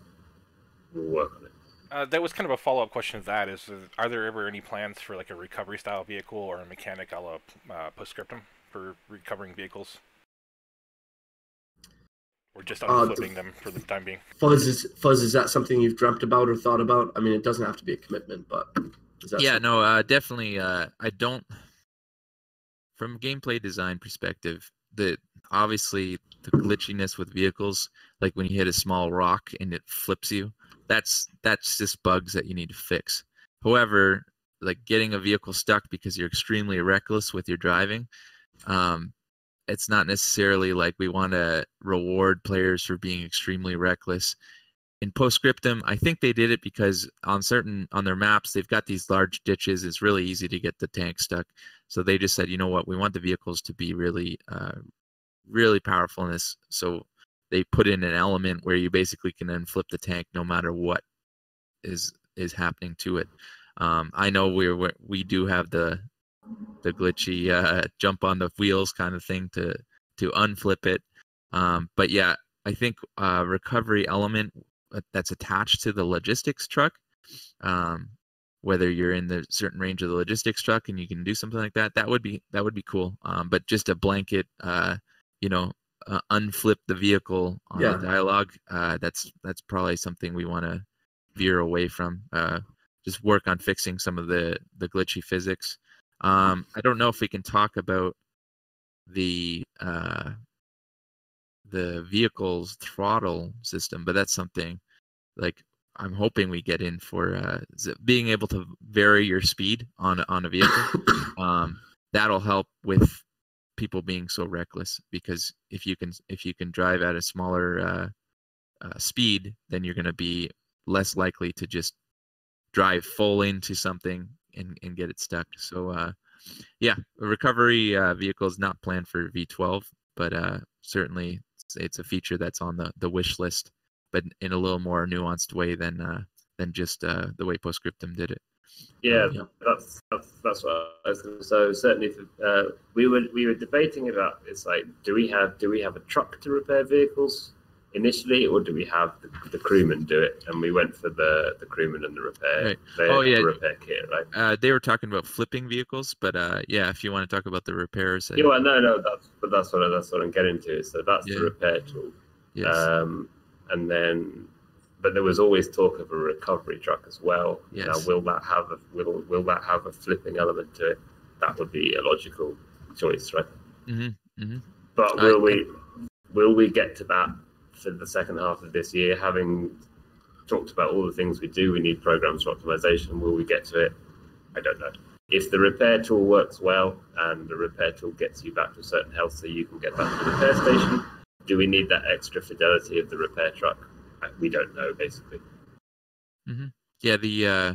we'll work on it. That was kind of a follow-up question to that. Are there ever any plans for like a recovery-style vehicle or a mechanic a la Postscriptum for recovering vehicles? Or just unflipping them for the time being? Fuzz, is that something you've dreamt about or thought about? I mean, it doesn't have to be a commitment, but... Definitely. I don't. From a gameplay design perspective, obviously the glitchiness with vehicles, like when you hit a small rock and it flips you, that's just bugs that you need to fix. However, like getting a vehicle stuck because you're extremely reckless with your driving, it's not necessarily like we want to reward players for being extremely reckless. In Postscriptum, I think they did it because on their maps, they've got these large ditches. It's really easy to get the tank stuck. So they just said, you know what, we want the vehicles to be really, really powerful in this. So they put in an element where you basically can then flip the tank no matter what is happening to it. I know we do have the glitchy jump on the wheels kind of thing to unflip it. But yeah, I think recovery element that's attached to the logistics truck, whether you're in the certain range of the logistics truck and you can do something like that would be cool. But just a blanket, unflip the vehicle on the dialogue, that's probably something we want to veer away from. Just work on fixing some of the glitchy physics. I don't know if we can talk about the vehicle's throttle system, but that's something like I'm hoping we get in for being able to vary your speed on a vehicle. That'll help with people being so reckless, because if you can drive at a smaller speed, then you're going to be less likely to just drive full into something and get it stuck. So yeah, a recovery vehicle is not planned for V12, but certainly it's a feature that's on the wish list, but in a little more nuanced way than just the way Postscriptum did it. Yeah, that's what I was going to say. So certainly, we were debating about, it's like, do we have a truck to repair vehicles initially, or do we have the crewmen do it? And we went for the crewmen and the repair. Right. The repair kit, right? They were talking about flipping vehicles, but yeah, if you want to talk about the repairs. Yeah, well, no, that's what I'm getting to. So that's the repair tool. Yes. And then, but there was always talk of a recovery truck as well. Yes. Now, will that have a flipping element to it? That would be a logical choice, right? Mm-hmm. Mm-hmm. But will we get to that for the second half of this year? Having talked about all the things we do, we need programs for optimization. Will we get to it? I don't know. If the repair tool works well and the repair tool gets you back to a certain health so you can get back to the repair station, do we need that extra fidelity of the repair truck? We don't know, basically. Mm-hmm. Yeah,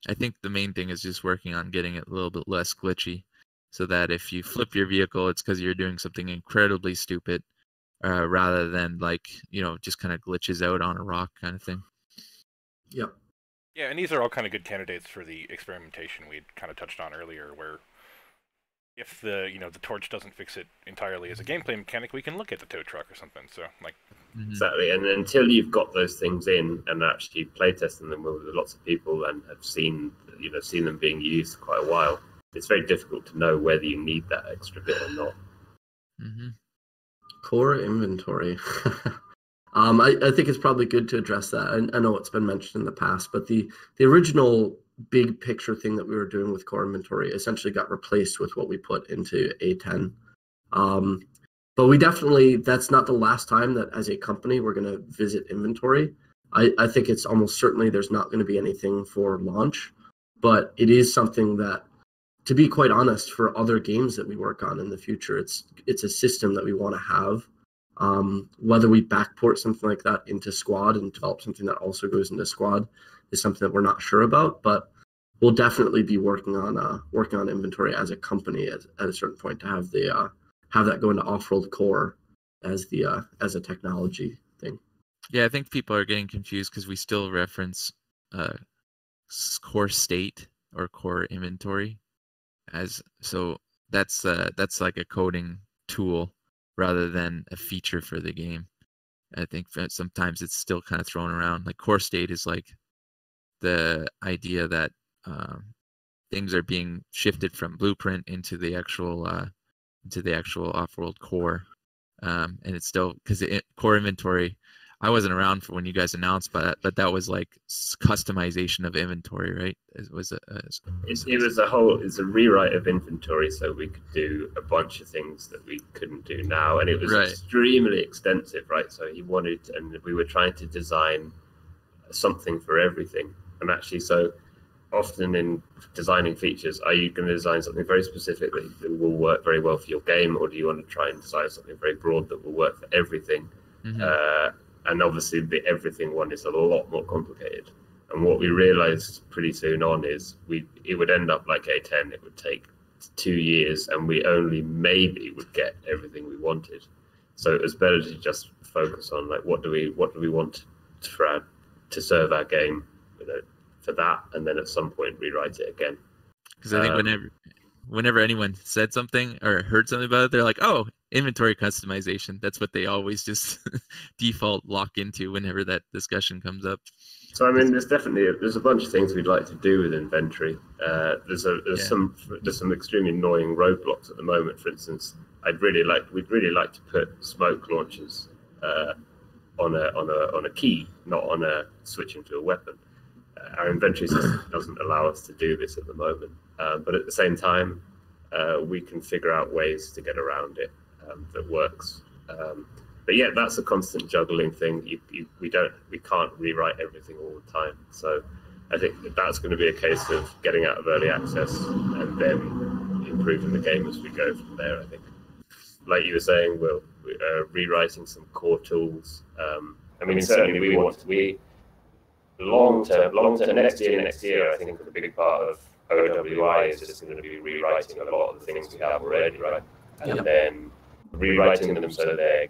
I think the main thing is just working on getting it a little bit less glitchy, so that if you flip your vehicle, it's because you're doing something incredibly stupid, rather than just kind of glitches out on a rock kind of thing. Yep. Yeah, and these are all kind of good candidates for the experimentation we kind of touched on earlier, where if the torch doesn't fix it entirely as a gameplay mechanic, we can look at the tow truck or something. So Exactly, and until you've got those things in and actually playtesting them with lots of people and have seen them being used for quite a while, it's very difficult to know whether you need that extra bit or not. Mm-hmm. Core inventory. I think it's probably good to address that. I know it's been mentioned in the past, but the original big picture thing that we were doing with core inventory essentially got replaced with what we put into A10. But we definitely, that's not the last time that as a company we're going to visit inventory. I think it's almost certainly there's not going to be anything for launch, but it is something that, to be quite honest, for other games that we work on in the future, it's a system that we want to have. Whether we backport something like that into Squad and develop something that also goes into Squad is something that we're not sure about, but we'll definitely be working on inventory as a company at a certain point to have that go into off-world core as a technology thing. Yeah, I think people are getting confused because we still reference core state or core inventory so that's like a coding tool rather than a feature for the game. I think sometimes it's still kind of thrown around. Like core state is like the idea that things are being shifted from blueprint into the actual off-world core, and it's still because core inventory. I wasn't around for when you guys announced, but that was like customization of inventory, right? It's a rewrite of inventory, so we could do a bunch of things that we couldn't do now, and it was extremely extensive, right? So and we were trying to design something for everything, and actually, so often in designing features, are you going to design something very specifically that will work very well for your game, or do you want to try and design something very broad that will work for everything? Mm-hmm. And obviously the everything one is a lot more complicated. And what we realized pretty soon on is it would end up like A10. It would take 2 years, and we only maybe would get everything we wanted. So it was better to just focus on like what do we want to serve our game, for that, and then at some point rewrite it again. Because I think whenever anyone said something or heard something about it, they're like, "Oh, inventory customization." That's what they always just default lock into whenever that discussion comes up. So I mean, there's a bunch of things we'd like to do with inventory. There's some extremely annoying roadblocks at the moment. For instance, we'd really like to put smoke launchers on a key, not on a switch into a weapon. Our inventory system doesn't allow us to do this at the moment, but at the same time, we can figure out ways to get around it that works. But yeah, that's a constant juggling thing. We can't rewrite everything all the time. So I think that's going to be a case of getting out of early access and then improving the game as we go from there. I think, like you were saying, we're rewriting some core tools. I mean, certainly we long term, next year, I think a big part of OWI is just going to be rewriting a lot of the things we have already, right? And then rewriting them so they're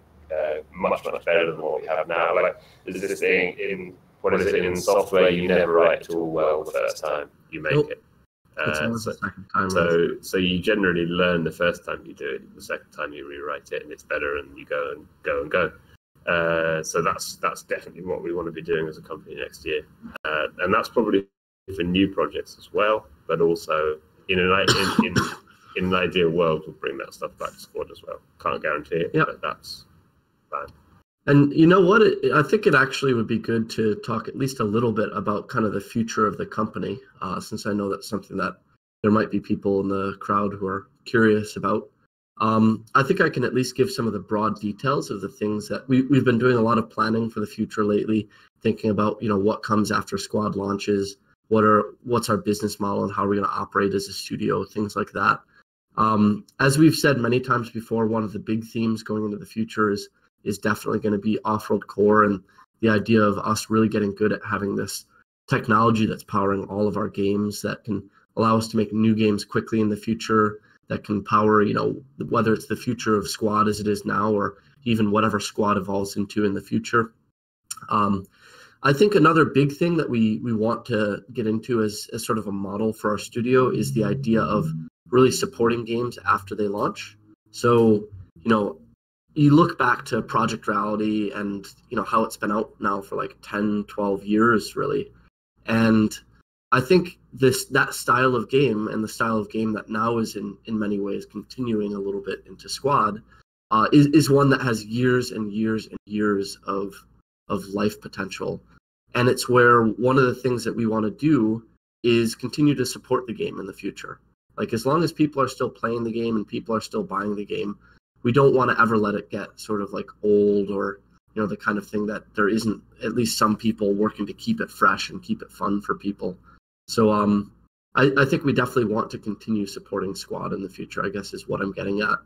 much better than what we have now. Like there's this thing in in software, you never write a tool well the first time you make it. So you generally learn the first time you do it. The second time you rewrite it, and it's better, and you go. So that's definitely what we want to be doing as a company next year, and that's probably for new projects as well. But also in an ideal world, we'll bring that stuff back to Squad as well. Can't guarantee it, but that's fine. And you know what? I think it actually would be good to talk at least a little bit about kind of the future of the company, since I know that's something that there might be people in the crowd who are curious about. I think I can at least give some of the broad details of the things that we've been doing a lot of planning for the future lately, thinking about, what comes after Squad launches, what's our business model and how we're going to operate as a studio, things like that. As we've said many times before, one of the big themes going into the future is definitely going to be off-road core, and the idea of us really getting good at having this technology that's powering all of our games that can allow us to make new games quickly in the future, that can power, whether it's the future of Squad as it is now or even whatever Squad evolves into in the future. I think another big thing that we want to get into as sort of a model for our studio is the idea of really supporting games after they launch. So, you look back to Project Reality and, how it's been out now for like 10, 12 years, really. And I think that style of game and the style of game that now is in many ways continuing a little bit into Squad is one that has years and years and years of life potential. And it's where one of the things that we want to do is continue to support the game in the future. Like, as long as people are still playing the game and people are still buying the game, we don't want to ever let it get sort of like old or, the kind of thing that there isn't at least some people working to keep it fresh and keep it fun for people. So I think we definitely want to continue supporting Squad in the future, I guess is what I'm getting at,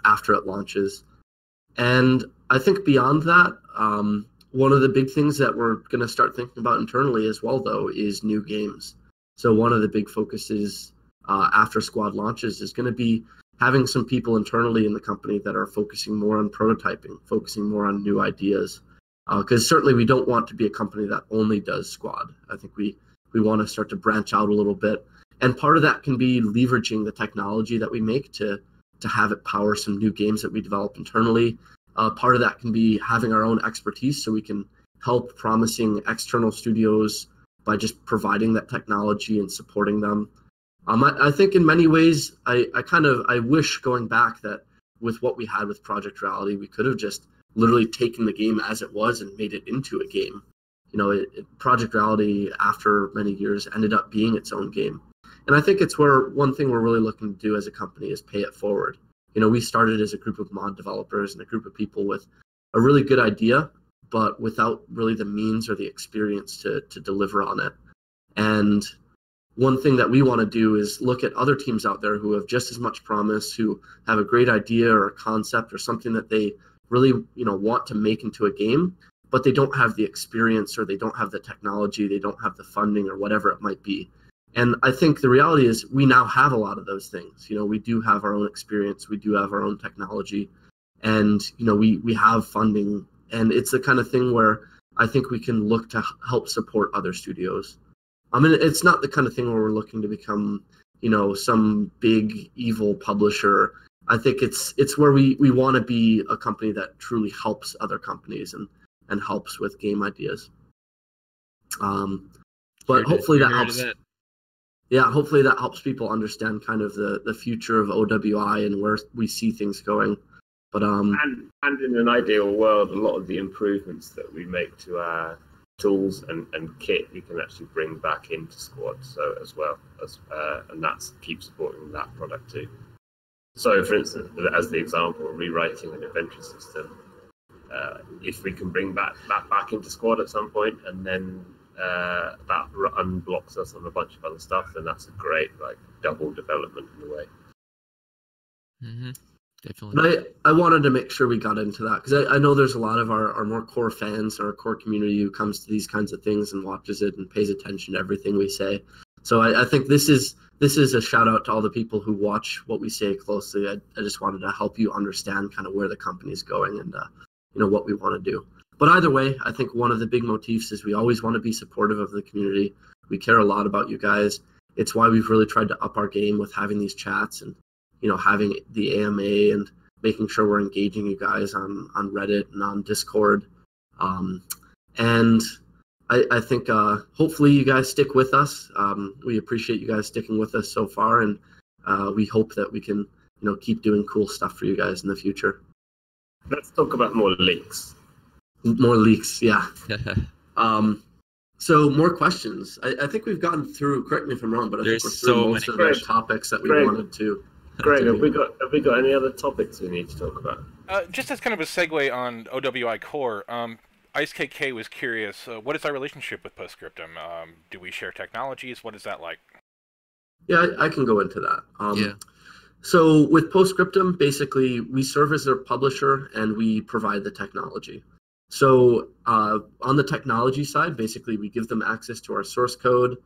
after it launches. And I think beyond that, one of the big things that we're going to start thinking about internally as well, though, is new games. So one of the big focuses after Squad launches is going to be having some people internally in the company that are focusing more on prototyping, focusing more on new ideas. Because certainly we don't want to be a company that only does Squad. I think we want to start to branch out a little bit. And part of that can be leveraging the technology that we make to have it power some new games that we develop internally. Part of that can be having our own expertise so we can help promising external studios by just providing that technology and supporting them. I think in many ways, I wish going back that with what we had with Project Reality, we could have just literally taken the game as it was and made it into a game. Project Reality, after many years, ended up being its own game. And I think it's where one thing we're really looking to do as a company is pay it forward. We started as a group of mod developers and a group of people with a really good idea, but without really the means or the experience to deliver on it. And one thing that we want to do is look at other teams out there who have just as much promise, who have a great idea or a concept or something that they really, want to make into a game, but they don't have the experience or they don't have the technology, they don't have the funding or whatever it might be. And I think the reality is we now have a lot of those things. We do have our own experience, we do have our own technology, and, we have funding. And it's the kind of thing where I think we can look to help support other studios. I mean, it's not the kind of thing where we're looking to become, some big evil publisher. I think it's where we want to be a company that truly helps other companies and helps with game ideas. But hopefully that helps. Yeah, hopefully that helps people understand kind of the future of OWI and where we see things going. But and in an ideal world, a lot of the improvements that we make to our tools and kit we can actually bring back into Squad, so as well as and that's keep supporting that product too. So for instance, as the example, rewriting an inventory system, if we can bring that back into Squad at some point and then that unblocks us on a bunch of other stuff, then that's a great double development in a way. Mm-hmm. Definitely. But I wanted to make sure we got into that because I know there's a lot of our more core fans, our core community who comes to these kinds of things and watches it and pays attention to everything we say. So I think this is a shout out to all the people who watch what we say closely. I just wanted to help you understand kind of where the company's going and what we want to do. But either way, I think one of the big motifs is we always want to be supportive of the community. We care a lot about you guys. It's why we've really tried to up our game with having these chats and having the AMA and making sure we're engaging you guys on Reddit and on Discord. And I think hopefully you guys stick with us. We appreciate you guys sticking with us so far, and we hope that we can keep doing cool stuff for you guys in the future. Let's talk about more leaks. More leaks, yeah. So more questions. I think we've gotten through, correct me if I'm wrong, but I think we're through most of the topics that we wanted to. Greg, have we got any other topics we need to talk about? Just as kind of a segue on OWI Core, IceKK was curious, what is our relationship with Postscriptum? Do we share technologies? What is that like? Yeah, I can go into that. Yeah. So with Postscriptum, basically, we serve as their publisher and we provide the technology. So on the technology side, basically, we give them access to our source code,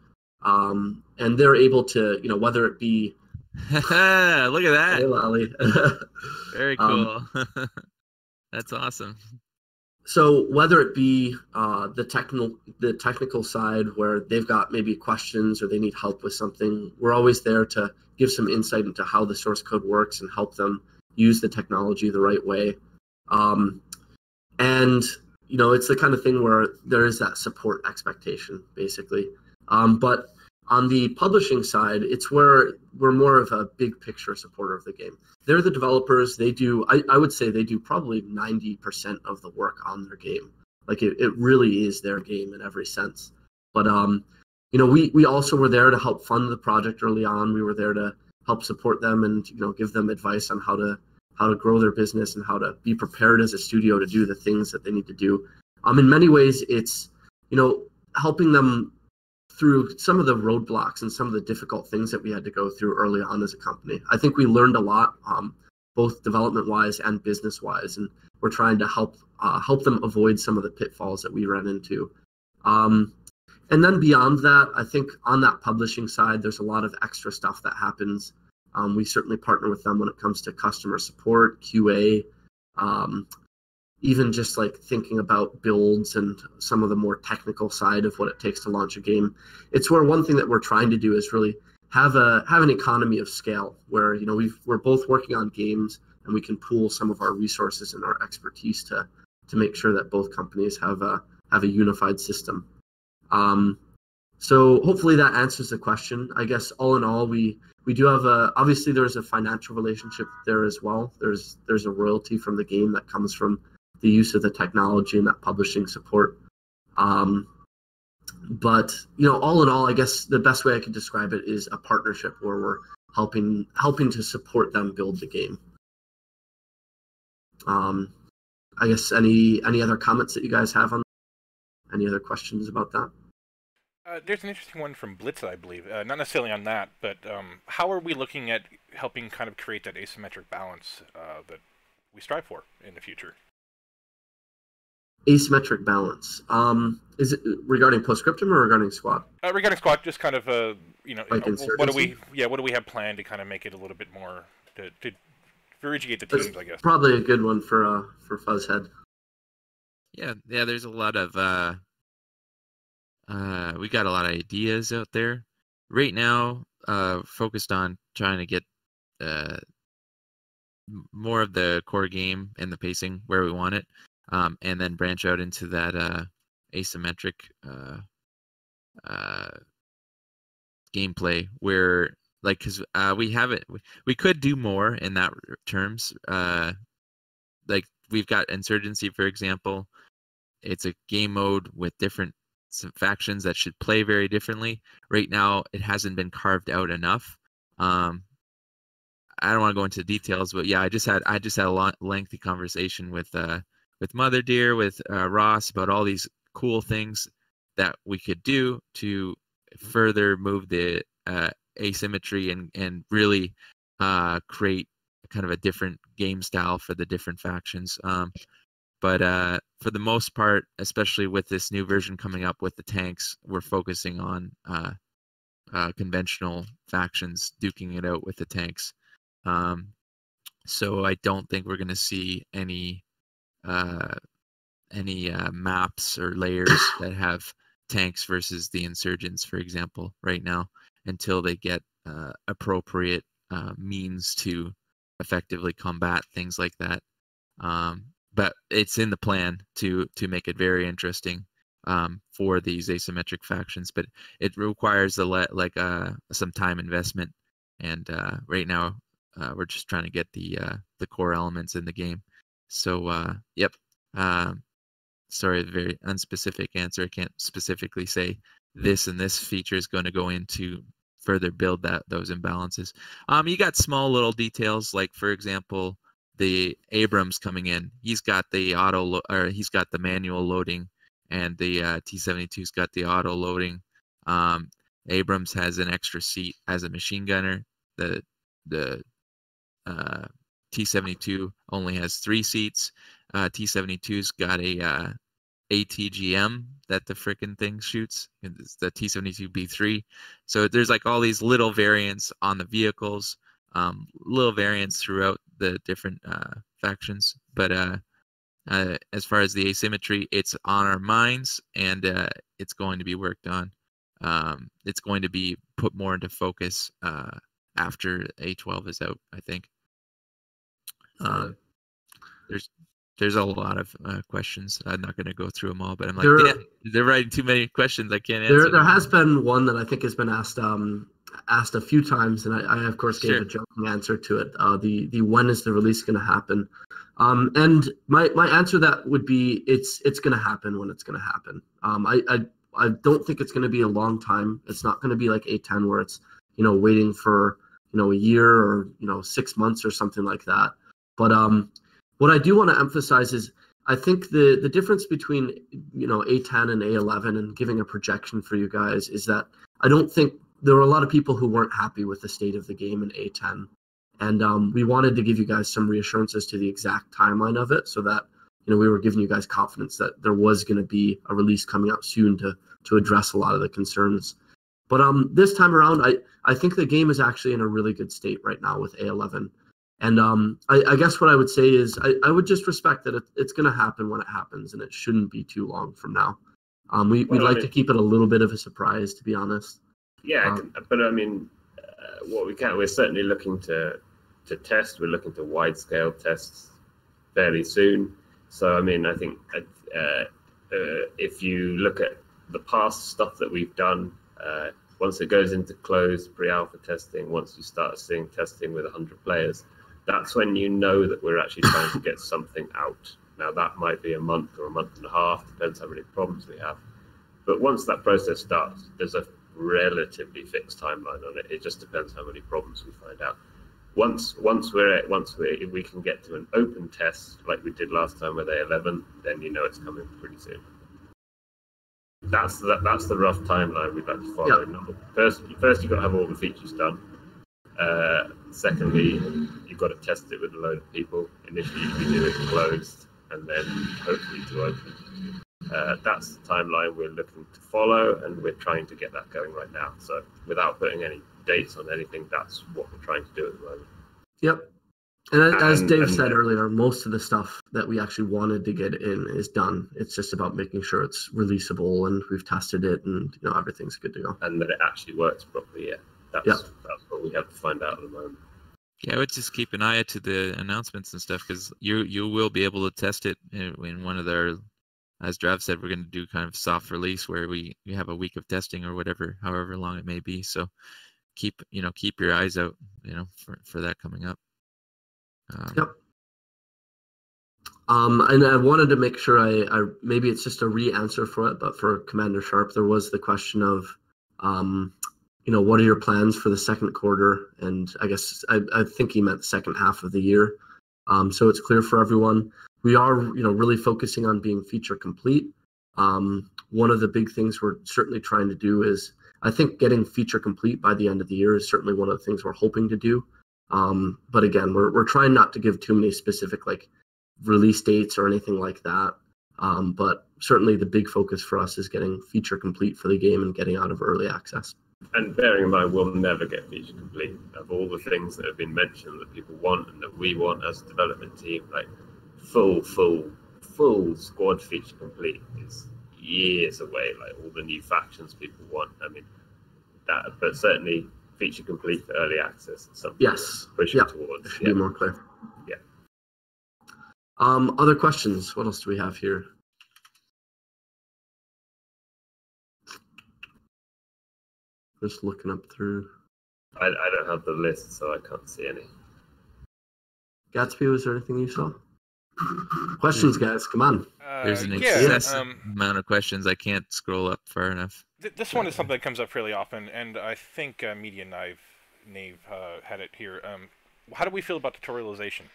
and they're able to, whether it be Look at that. Hey, Lally. Very cool. That's awesome. So whether it be the technical side where they've got maybe questions or they need help with something, we're always there to give some insight into how the source code works and help them use the technology the right way. And it's the kind of thing where there is that support expectation, basically. But on the publishing side, it's where we're more of a big picture supporter of the game. They're the developers. They do, I would say they do probably 90% of the work on their game. Like it really is their game in every sense. But, we also were there to help fund the project early on. We were there to help support them and, give them advice on how to grow their business and how to be prepared as a studio to do the things that they need to do. In many ways, it's, helping them through some of the roadblocks and some of the difficult things that we had to go through early on as a company. I think we learned a lot, both development-wise and business-wise, and we're trying to help them avoid some of the pitfalls that we ran into. And then beyond that, I think on that publishing side, there's a lot of extra stuff that happens. We certainly partner with them when it comes to customer support, QA, even just like thinking about builds and some of the more technical side of what it takes to launch a game. It's where one thing that we're trying to do is really have an economy of scale where, we're both working on games and we can pool some of our resources and our expertise to make sure that both companies have a unified system. So hopefully that answers the question. I guess all in all, we do have obviously there's a financial relationship there as well. There's a royalty from the game that comes from the use of the technology and that publishing support. But, all in all, I guess the best way I could describe it is a partnership where we're helping to support them build the game. I guess any other comments that you guys have on that? Any other questions about that? There's an interesting one from Blitz, I believe. Not necessarily on that, but how are we looking at helping kind of create that asymmetric balance that we strive for in the future? Asymmetric balance. Is it regarding Postscriptum or regarding Squad? Regarding Squad, just kind of like what do we have planned to kind of make it a little bit more to irrigate the teams, I guess. Probably a good one for Fuzzhead. Yeah. There's a lot of we got a lot of ideas out there right now. Focused on trying to get more of the core game and the pacing where we want it. And then branch out into that asymmetric gameplay where, like, because we could do more in that terms. Like we've got Insurgency, for example. It's a game mode with different factions that should play very differently. Right now, it hasn't been carved out enough. I don't want to go into details, but yeah, I just had a lengthy conversation with Mother Deer, with Ross about all these cool things that we could do to further move the asymmetry and really create kind of a different game style for the different factions. But for the most part, especially with this new version coming up with the tanks, we're focusing on conventional factions duking it out with the tanks. So I don't think we're going to see any maps or layers that have tanks versus the insurgents, for example, right now, until they get appropriate means to effectively combat things like that. But it's in the plan to make it very interesting for these asymmetric factions. But it requires some time investment, and right now we're just trying to get the core elements in the game. So yep. Sorry, very unspecific answer. I can't specifically say this and this feature is going to go into further build those imbalances. You got small little details, like for example, the Abrams coming in. He's got the he's got the manual loading, and the T-72's got the auto loading. Abrams has an extra seat as a machine gunner. The T-72 only has 3 seats. T-72's got a ATGM that the frickin' thing shoots. It's the T-72B3. So there's like all these little variants on the vehicles, little variants throughout the different factions. But as far as the asymmetry, it's on our minds, and it's going to be worked on. It's going to be put more into focus after A12 is out, I think. There's a lot of questions. I'm not going to go through them all, but I'm like, they're writing too many questions. I can't answer. There has been one that I think has been asked a few times, and I of course gave a joking answer to it. The when is the release going to happen? And my answer to that would be it's going to happen when it's going to happen. I don't think it's going to be a long time. It's not going to be like A10 where it's waiting for a year or 6 months or something like that. But what I do want to emphasize is I think the difference between A10 and A11 and giving a projection for you guys is that I don't think there were a lot of people who weren't happy with the state of the game in A10, and we wanted to give you guys some reassurances to the exact timeline of it, so that we were giving you guys confidence that there was going to be a release coming out soon to address a lot of the concerns. But this time around, I think the game is actually in a really good state right now with A11. And I guess what I would say is I would just respect that it's going to happen when it happens, and it shouldn't be too long from now. We'd like to keep it a little bit of a surprise, to be honest. Yeah, but I mean, we're certainly looking to test. We're looking to wide-scale tests fairly soon. So, I mean, I think if you look at the past stuff that we've done, once it goes into closed pre-alpha testing, once you start seeing testing with 100 players, that's when you know that we're actually trying to get something out. Now, that might be a month or a month and a half, depends how many problems we have. But once that process starts, there's a relatively fixed timeline on it. It just depends how many problems we find out. Once we can get to an open test like we did last time with A11, then it's coming pretty soon. That's the rough timeline we'd like to follow. Yep. First you've got to have all the features done. Secondly, you've got to test it with a load of people. Initially, we do it closed, and then hopefully to open. That's the timeline we're looking to follow, and we're trying to get that going right now. So without putting any dates on anything, that's what we're trying to do at the moment. Yep. And as Dave said earlier, most of the stuff that we actually wanted to get in is done. It's just about making sure it's releasable, and we've tested it, and everything's good to go. And that it actually works properly. Yeah. That's what we have to find out at the moment. Yeah, I would just keep an eye out to the announcements and stuff, because you will be able to test it in one of their, as Drav said, we're going to do kind of soft release where we have a week of testing or whatever, however long it may be. So keep your eyes out, for that coming up. Yep. And I wanted to make sure I maybe it's just a re-answer for it, but for Commander Sharp, there was the question of, what are your plans for the second quarter? And I guess I think he meant second half of the year. So it's clear for everyone. We are, really focusing on being feature complete. One of the big things we're certainly trying to do is, I think getting feature complete by the end of the year is certainly one of the things we're hoping to do. But again, we're trying not to give too many specific like release dates or anything like that. But certainly the big focus for us is getting feature complete for the game and getting out of early access. And bearing in mind, we'll never get feature complete of all the things that have been mentioned that people want and that we want as a development team. Like full squad feature complete is years away. Like all the new factions people want. I mean, that, but certainly feature complete for early access is something. Yes. Pushing towards. Be more clear. Yeah. Other questions? What else do we have here? Just looking up through. I don't have the list, so I can't see any. Gatsby, was there anything you saw? Questions, guys, come on. There's an excessive amount of questions. I can't scroll up far enough. This one is something that comes up fairly often, and I think Media Nave had it here. How do we feel about tutorialization?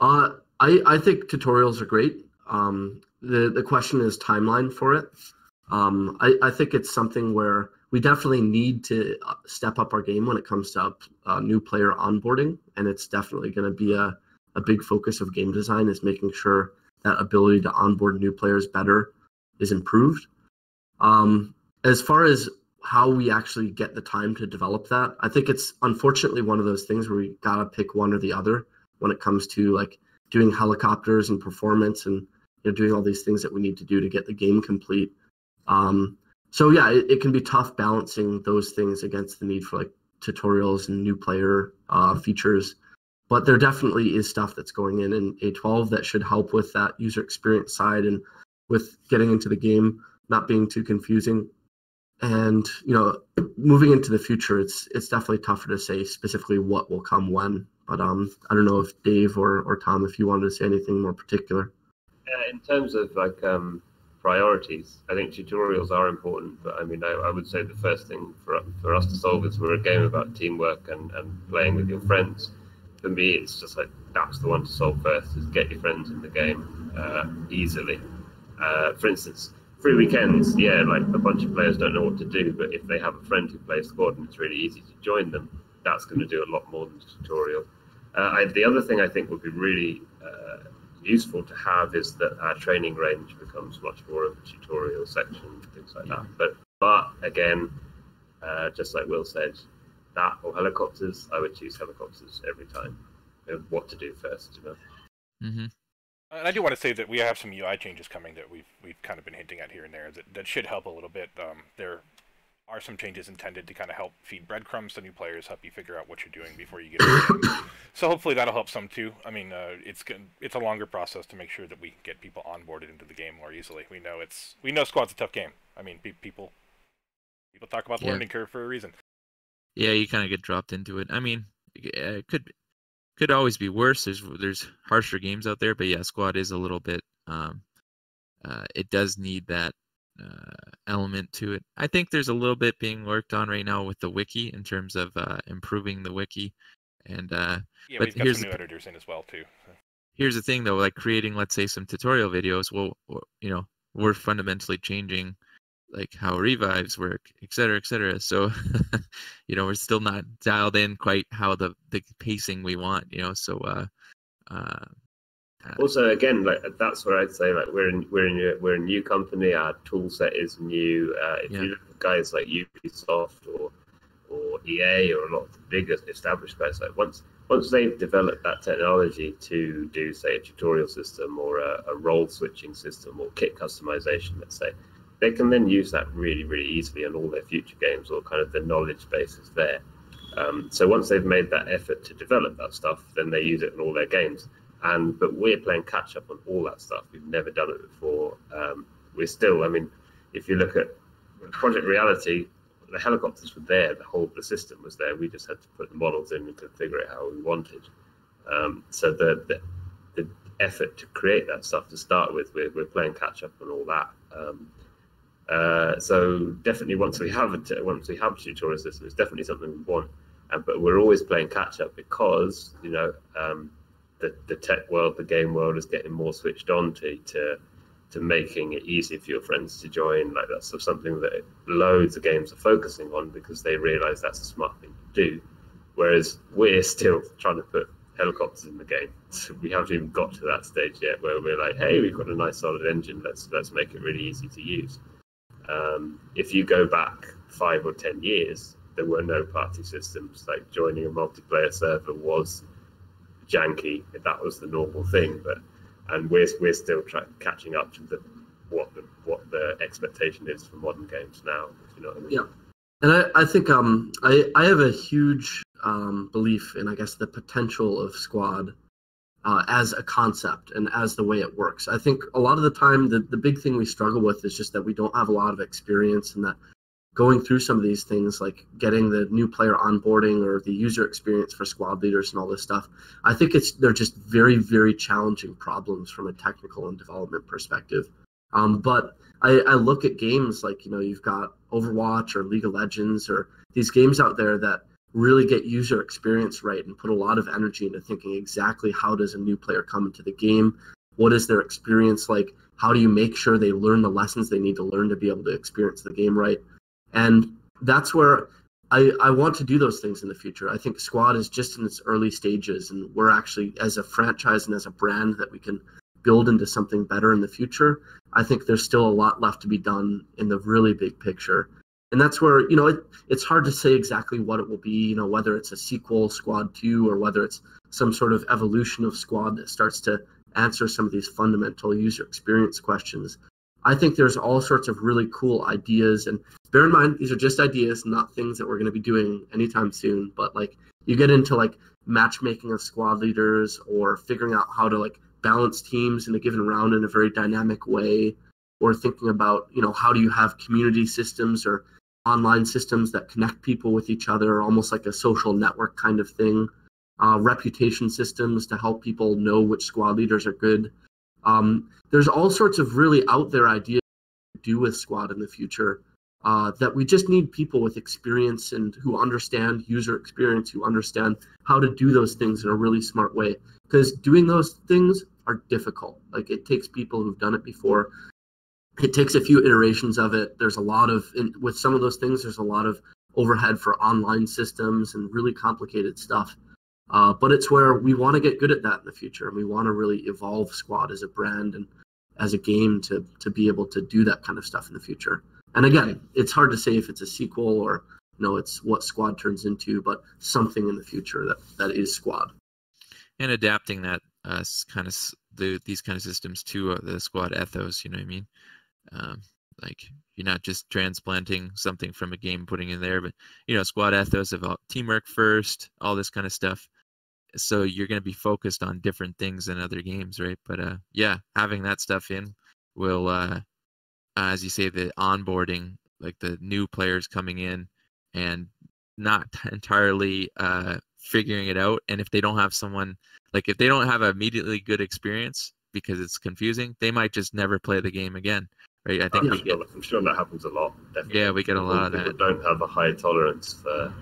I think tutorials are great. The question is timeline for it. I think it's something where we definitely need to step up our game when it comes to new player onboarding, and it's definitely going to be a big focus of game design is making sure that ability to onboard new players better is improved. As far as how we actually get the time to develop that, I think it's unfortunately one of those things where we gotta pick one or the other when it comes to like doing helicopters and performance and doing all these things that we need to do to get the game complete. So yeah, it can be tough balancing those things against the need for like tutorials and new player features. But there definitely is stuff that's going in A12 that should help with that user experience side and with getting into the game not being too confusing. And moving into the future, it's definitely tougher to say specifically what will come when. But I don't know if Dave or Tom, if you wanted to say anything more particular. In terms of like priorities, I think tutorials are important. But I mean, I would say the first thing for us to solve is we're a game about teamwork and playing with your friends. For me, it's just like that's the one to solve first, is get your friends in the game easily. For instance, free weekends, like a bunch of players don't know what to do, but if they have a friend who plays squad and it's really easy to join them, that's going to do a lot more than the tutorial. The other thing I think would be really useful to have is that our training range becomes much more of a tutorial section, things like that. But again, just like Will said, that or helicopters, I would choose helicopters every time. What to do first, Mm-hmm. And I do want to say that we have some UI changes coming that we've kind of been hinting at here and there that should help a little bit. There are some changes intended to kind of help feed breadcrumbs to new players, help you figure out what you're doing before you get into the game. So hopefully that'll help some too. I mean, it's a longer process to make sure that we get people onboarded into the game more easily. We know Squad's a tough game. I mean, people talk about the learning curve for a reason. Yeah, you kind of get dropped into it. I mean, it could always be worse. There's harsher games out there, but yeah, Squad is a little bit. It does need that element to it. I think there's a little bit being worked on right now with the wiki in terms of improving the wiki. And but we've got some new editors in as well too. So. Here's the thing though, like creating, let's say, some tutorial videos. Well, we're fundamentally changing like how revives work, et cetera, et cetera. So, we're still not dialed in quite how the pacing we want, so, also, again, like that's where I'd say like we're a new company. Our tool set is new. If you look at guys like Ubisoft or EA or a lot of the bigger established guys, like once they've developed that technology to do, say, a tutorial system or a role switching system or kit customization, let's say, they can then use that really, really easily on all their future games, or kind of the knowledge base is there. So once they've made that effort to develop that stuff, then they use it in all their games. But we're playing catch up on all that stuff. We've never done it before. We're still, I mean, if you look at Project Reality, the helicopters were there, the system was there. We just had to put the models in and configure it how we wanted. So the effort to create that stuff to start with, we're playing catch up on all that. So definitely once we have a tutorial system, it's definitely something we want. But we're always playing catch up because the tech world, the game world is getting more switched on to to making it easy for your friends to join. Like that's something that loads of games are focusing on because they realise that's a smart thing to do. Whereas we're still trying to put helicopters in the game. So we haven't even got to that stage yet where we're like, hey, we've got a nice solid engine. Let's make it really easy to use. If you go back 5 or 10 years, there were no party systems. Like joining a multiplayer server was janky. That was the normal thing. And we're still catching up to what the expectation is for modern games now. If you know what I mean? Yeah, and I think I have a huge belief in, I guess, the potential of Squad as a concept and as the way it works. I think a lot of the time the big thing we struggle with is just that we don't have a lot of experience, and that going through some of these things, like getting the new player onboarding or the user experience for squad leaders and all this stuff, I think they're just very, very challenging problems from a technical and development perspective. But I look at games like, you've got Overwatch or League of Legends or these games out there that really get user experience right and put a lot of energy into thinking exactly how does a new player come into the game? What is their experience like? How do you make sure they learn the lessons they need to learn to be able to experience the game right? And that's where I want to do those things in the future. I think Squad is just in its early stages, and we're actually, as a franchise and as a brand that we can build into something better in the future, I think there's still a lot left to be done in the really big picture. And that's where, it's hard to say exactly what it will be, whether it's a sequel, Squad 2, or whether it's some sort of evolution of Squad that starts to answer some of these fundamental user experience questions. I think there's all sorts of really cool ideas, and bear in mind, these are just ideas, not things that we're going to be doing anytime soon. But like, you get into like matchmaking of squad leaders, or figuring out how to like balance teams in a given round in a very dynamic way, or thinking about, how do you have community systems or online systems that connect people with each other, almost like a social network kind of thing. Reputation systems to help people know which squad leaders are good. There's all sorts of really out there ideas to do with Squad in the future that we just need people with experience and who understand user experience, who understand how to do those things in a really smart way. Because doing those things are difficult. Like, it takes people who've done it before. It takes a few iterations of it. There's a lot of, with some of those things, there's a lot of overhead for online systems and really complicated stuff. But it's where we want to get good at that in the future, and we want to really evolve Squad as a brand and as a game to be able to do that kind of stuff in the future. And again, it's hard to say if it's a sequel or it's what Squad turns into, but something in the future that is Squad. And adapting that these kind of systems to the Squad ethos, you know what I mean? Like, you're not just transplanting something from a game, putting in there, but Squad ethos about teamwork first, all this kind of stuff. So you're going to be focused on different things than other games, right? But having that stuff in will, as you say, the onboarding, like the new players coming in and not entirely figuring it out. And if they don't have someone, like if they don't have an immediately good experience because it's confusing, they might just never play the game again. Right? I think I'm sure that happens a lot. Definitely. Yeah, we get a lot of that. People don't have a high tolerance for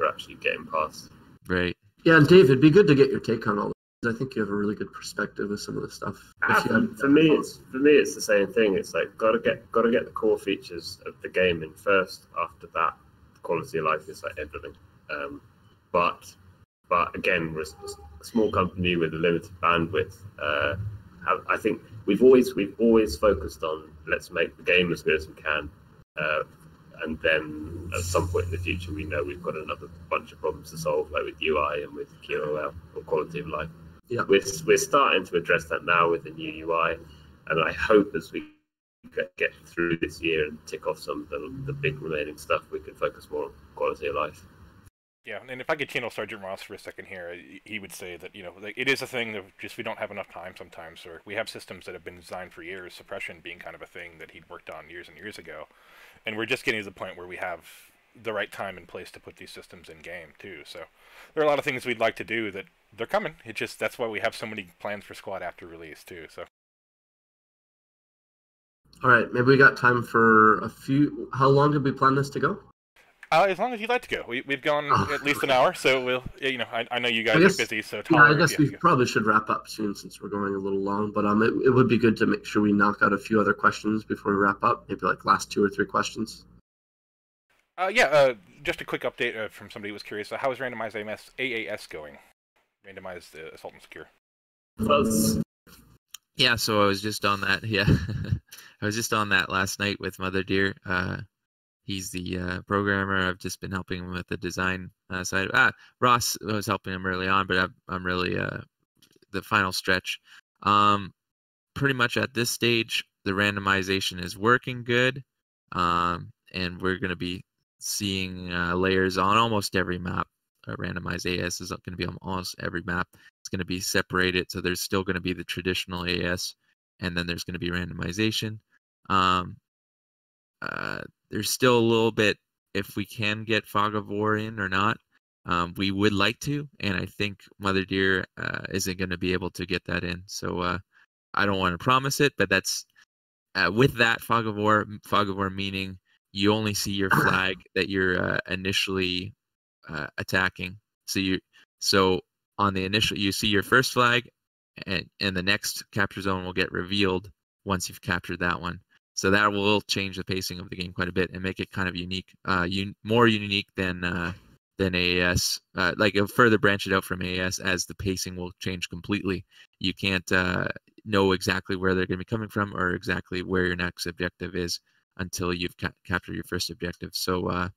actually getting past. Right. Yeah, and Dave, it'd be good to get your take on all this. I think you have a really good perspective with some of the stuff. For me, it's the same thing. It's like gotta get the core features of the game in first. After that, quality of life is like everything. But again, we're a small company with a limited bandwidth. I think we've always focused on let's make the game as good as we can, and then at some point in the future we know we've got another bunch of problems to solve, like with UI and with QOL or quality of life. Yeah, we're starting to address that now with the new UI, and I hope as we get through this year and tick off some of the big remaining stuff, we can focus more on quality of life. Yeah, and if I could channel Sergeant Ross for a second here, he would say that, it is a thing that just we don't have enough time sometimes, or we have systems that have been designed for years, suppression being kind of a thing that he'd worked on years and years ago, and we're just getting to the point where we have the right time and place to put these systems in game, too. So there are a lot of things we'd like to do that they're coming. That's why we have so many plans for Squad after release, too. So. All right, maybe we got time for a few. How long did we plan this to go? As long as you'd like to go. We've gone at least an hour, so we'll. You know, I know you guys are busy, so I guess we probably should wrap up soon since we're going a little long. But it would be good to make sure we knock out a few other questions before we wrap up. Maybe like last 2 or 3 questions. Just a quick update from somebody who was curious. How is randomized AAS going? Randomized Assault and Secure. Fuzz. Yeah, so I was just on that. Yeah, I was just on that last night with Mother Deer. He's the programmer. I've just been helping him with the design side. Ross was helping him early on, but I'm really the final stretch. Pretty much at this stage, the randomization is working good, and we're going to be seeing layers on almost every map. Randomized AS is going to be on almost every map. It's going to be separated, so there's still going to be the traditional AS, and then there's going to be randomization. There's still a little bit if we can get Fog of War in or not. We would like to, and I think Mother Deer isn't going to be able to get that in. So I don't want to promise it, but that's with that Fog of War meaning you only see your flag that you're initially attacking. So on the initial, you see your first flag, and the next capture zone will get revealed once you've captured that one. So that will change the pacing of the game quite a bit and make it kind of unique, more unique than AAS. Like it'll further branch it out from AAS as the pacing will change completely. You can't know exactly where they're going to be coming from or exactly where your next objective is until you've captured your first objective. So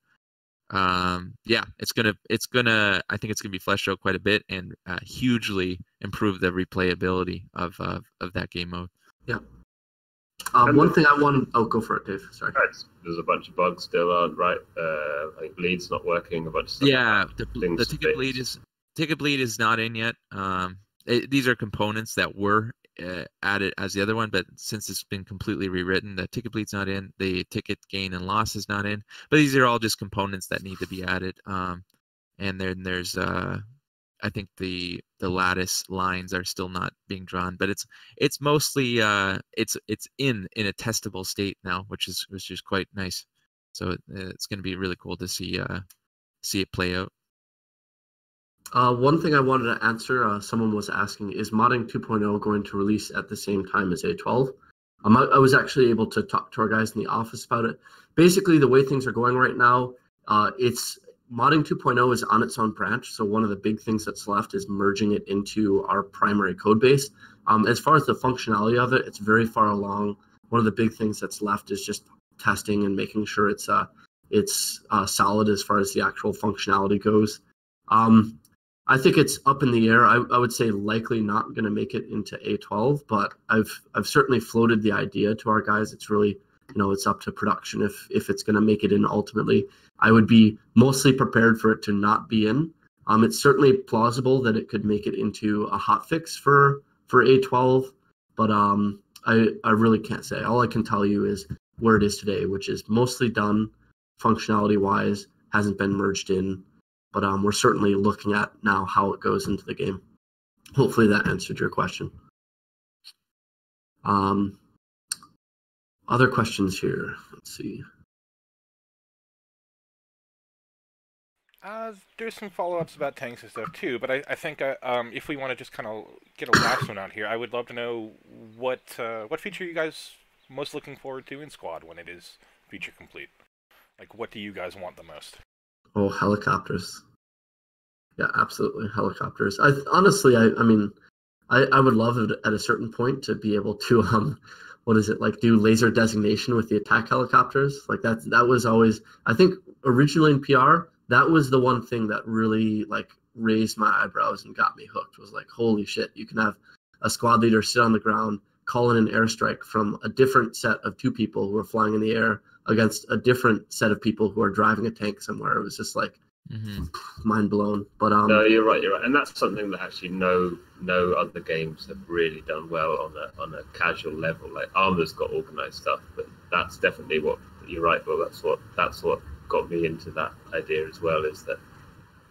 yeah, I think it's gonna be fleshed out quite a bit and hugely improve the replayability of that game mode. Yeah. One thing I want. Oh, go for it, Dave. Sorry. There's a bunch of bugs still on, right? I think bleed's not working. A bunch of stuff. Yeah, the ticket bleed is not in yet. These are components that were added as the other one, but since it's been completely rewritten, the ticket bleed's not in. The ticket gain and loss is not in. But these are all just components that need to be added. And then there's I think the lattice lines are still not being drawn, but it's mostly it's in a testable state now, which is quite nice. So it's going to be really cool to see it play out. One thing I wanted to answer, someone was asking, is modding 2.0 going to release at the same time as A12? I was actually able to talk to our guys in the office about it. Basically, the way things are going right now, it's modding 2.0 is on its own branch. So one of the big things that's left is merging it into our primary code base. As far as the functionality of it, it's very far along. One of the big things that's left is just testing and making sure it's solid as far as the actual functionality goes. I think it's up in the air. I would say likely not going to make it into A12, but I've certainly floated the idea to our guys. It's really, it's up to production if it's going to make it in ultimately. I would be mostly prepared for it to not be in. It's certainly plausible that it could make it into a hotfix for A12, but I really can't say. All I can tell you is where it is today, which is mostly done functionality-wise, hasn't been merged in. But we're certainly looking at now how it goes into the game. Hopefully that answered your question. Other questions here. Let's see. There's some follow-ups about tanks and stuff too, but I think if we want to just kind of get a last one out here, I would love to know what feature you guys most looking forward to in Squad when it is feature complete. Like, what do you guys want the most? Oh, helicopters. Yeah, absolutely, helicopters. Honestly, I mean, I would love it at a certain point to be able to do laser designation with the attack helicopters. Like that was always, I think originally in PR, that was the one thing that really raised my eyebrows and got me hooked. Was like, holy shit, you can have a squad leader sit on the ground, call in an airstrike from a different set of 2 people who are flying in the air against a different set of people who are driving a tank somewhere. It was just like mind blown. But no, you're right, and that's something that actually no other games have really done well on a casual level. Like Armor's got organized stuff, but that's definitely what you're right. Well, that's what got me into that idea as well. Is that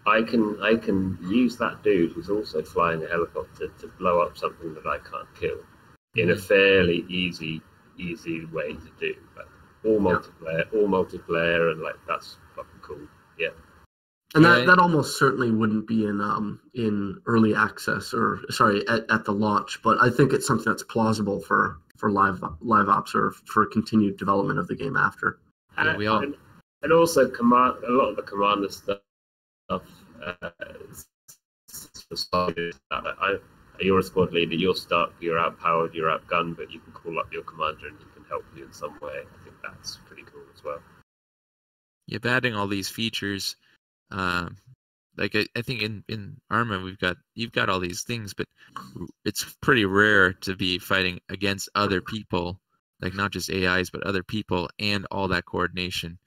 I can use that dude who's also flying a helicopter to blow up something that I can't kill in a fairly easy way to do. Like, all multiplayer, and that's fucking cool. cool. Yeah. And Right. that almost certainly wouldn't be in early access or at the launch, but I think it's something that's plausible for live ops or for continued development of the game after. Yeah, we all. And also a lot of the commander stuff. You're a squad leader. You're stuck. You're outpowered. You're outgunned, but you can call up your commander and he can help you in some way. I think that's pretty cool as well. Yeah, adding all these features, like I think in Arma you've got all these things, but it's pretty rare to be fighting against other people, like not just AIs but other people, and all that coordination.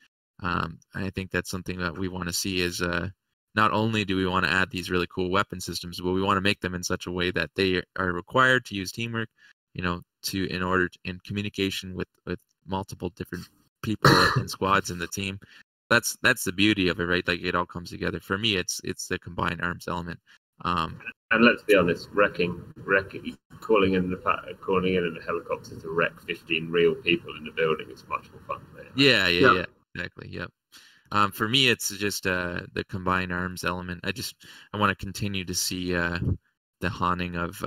I think that's something that we want to see is not only do we want to add these really cool weapon systems, but we want to make them in such a way that they are required to use teamwork, in communication with multiple different people and squads in the team. That's the beauty of it, right? Like it all comes together. For me, it's the combined arms element. And let's be honest, wrecking, calling in a helicopter to wreck 15 real people in the building is much more fun. Yeah, exactly. Yep. For me, it's just the combined arms element. I want to continue to see the haunting of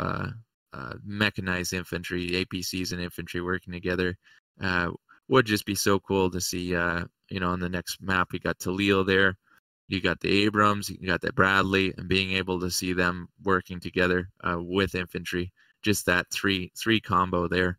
mechanized infantry, APCs, and infantry working together. Would just be so cool to see. On the next map, we got Talil there. You got the Abrams, you got the Bradley, and being able to see them working together with infantry. Just that three combo there.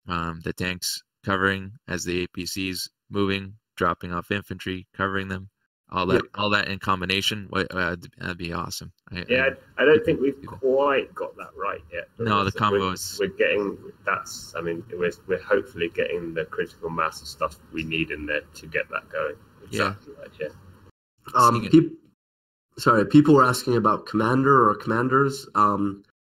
The tanks covering as the APCs moving, dropping off infantry, covering them. All that in combination, that'd be awesome. I don't think we've quite got that right yet. No, the combos. We're getting that's. I mean, we're hopefully getting the critical mass of stuff we need in there to get that going. Exactly right, yeah. People were asking about commander or commanders.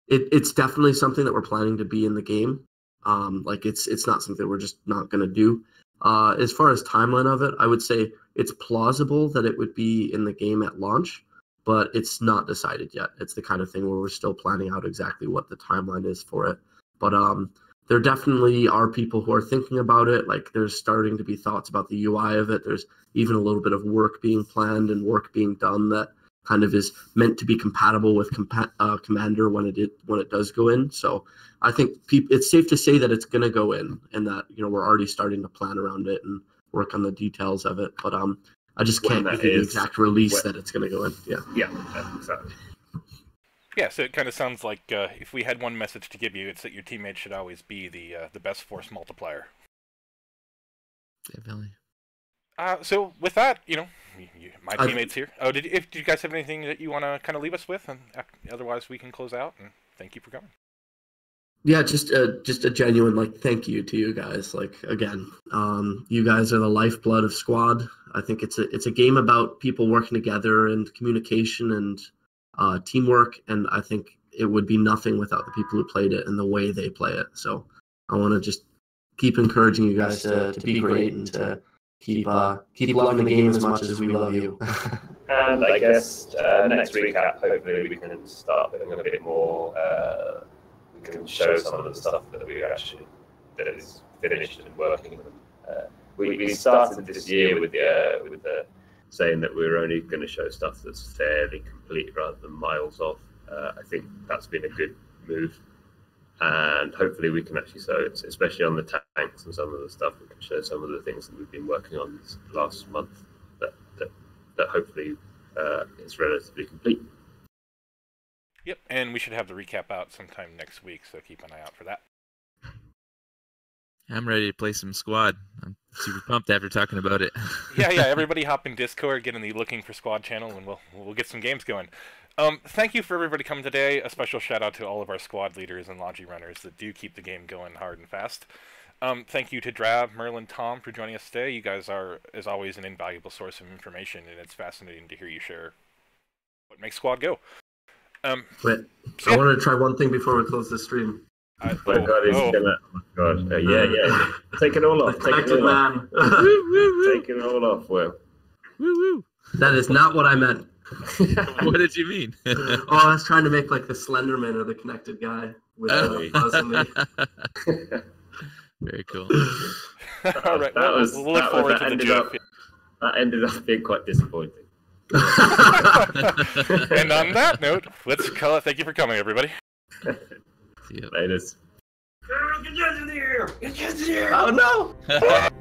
It's definitely something that we're planning to be in the game. It's not something we're just not going to do. As far as timeline of it, I would say it's plausible that it would be in the game at launch, but it's not decided yet. It's the kind of thing where we're still planning out exactly what the timeline is for it. But there definitely are people who are thinking about it. Like there's starting to be thoughts about the UI of it. There's even a little bit of work being planned and work being done that kind of is meant to be compatible with Commander when it does go in. So I think it's safe to say that it's going to go in, and that we're already starting to plan around it and work on the details of it. But I just can't give you the exact release that it's going to go in. Yeah, exactly. Yeah, so it kind of sounds like if we had one message to give you, it's that your teammates should always be the best force multiplier. Definitely. So with that, my teammates here. Oh, did you guys have anything that you want to kind of leave us with? And otherwise, we can close out. And thank you for coming. Yeah, just a genuine thank you to you guys. Again, you guys are the lifeblood of Squad. I think it's a game about people working together and communication and teamwork. And I think it would be nothing without the people who played it and the way they play it. So I want to just keep encouraging you guys to be great and to keep loving the game as much as we love you. And I guess next recap, hopefully we can start putting a bit more. We can show some of the stuff that is finished and working. We started this year with the saying that we're only going to show stuff that's fairly complete rather than miles off. I think that's been a good move. And hopefully we can actually show it, especially on the tanks and some of the stuff. We can show some of the things that we've been working on this last month that hopefully is relatively complete. Yep, and we should have the recap out sometime next week, so keep an eye out for that. I'm ready to play some Squad. I'm super pumped after talking about it. Yeah, everybody hop in Discord, get in the Looking for Squad channel, and we'll get some games going. Thank you for everybody coming today. A special shout out to all of our squad leaders and logi runners that do keep the game going hard and fast. Thank you to Drav, Merlin, Tom for joining us today. You guys are, as always, an invaluable source of information, and it's fascinating to hear you share what makes Squad go. Wait, I wanted to try one thing before we close the stream. Yeah. Take it all off. Take it all off, Will. Woo. That is not what I meant. What did you mean? I was trying to make the Slenderman or the connected guy with Buzz and me. Very cool. All right, we'll look forward to the joke. that ended up being quite disappointing. And on that note, let's call it. Thank you for coming, everybody. See ya. Laters. Oh no!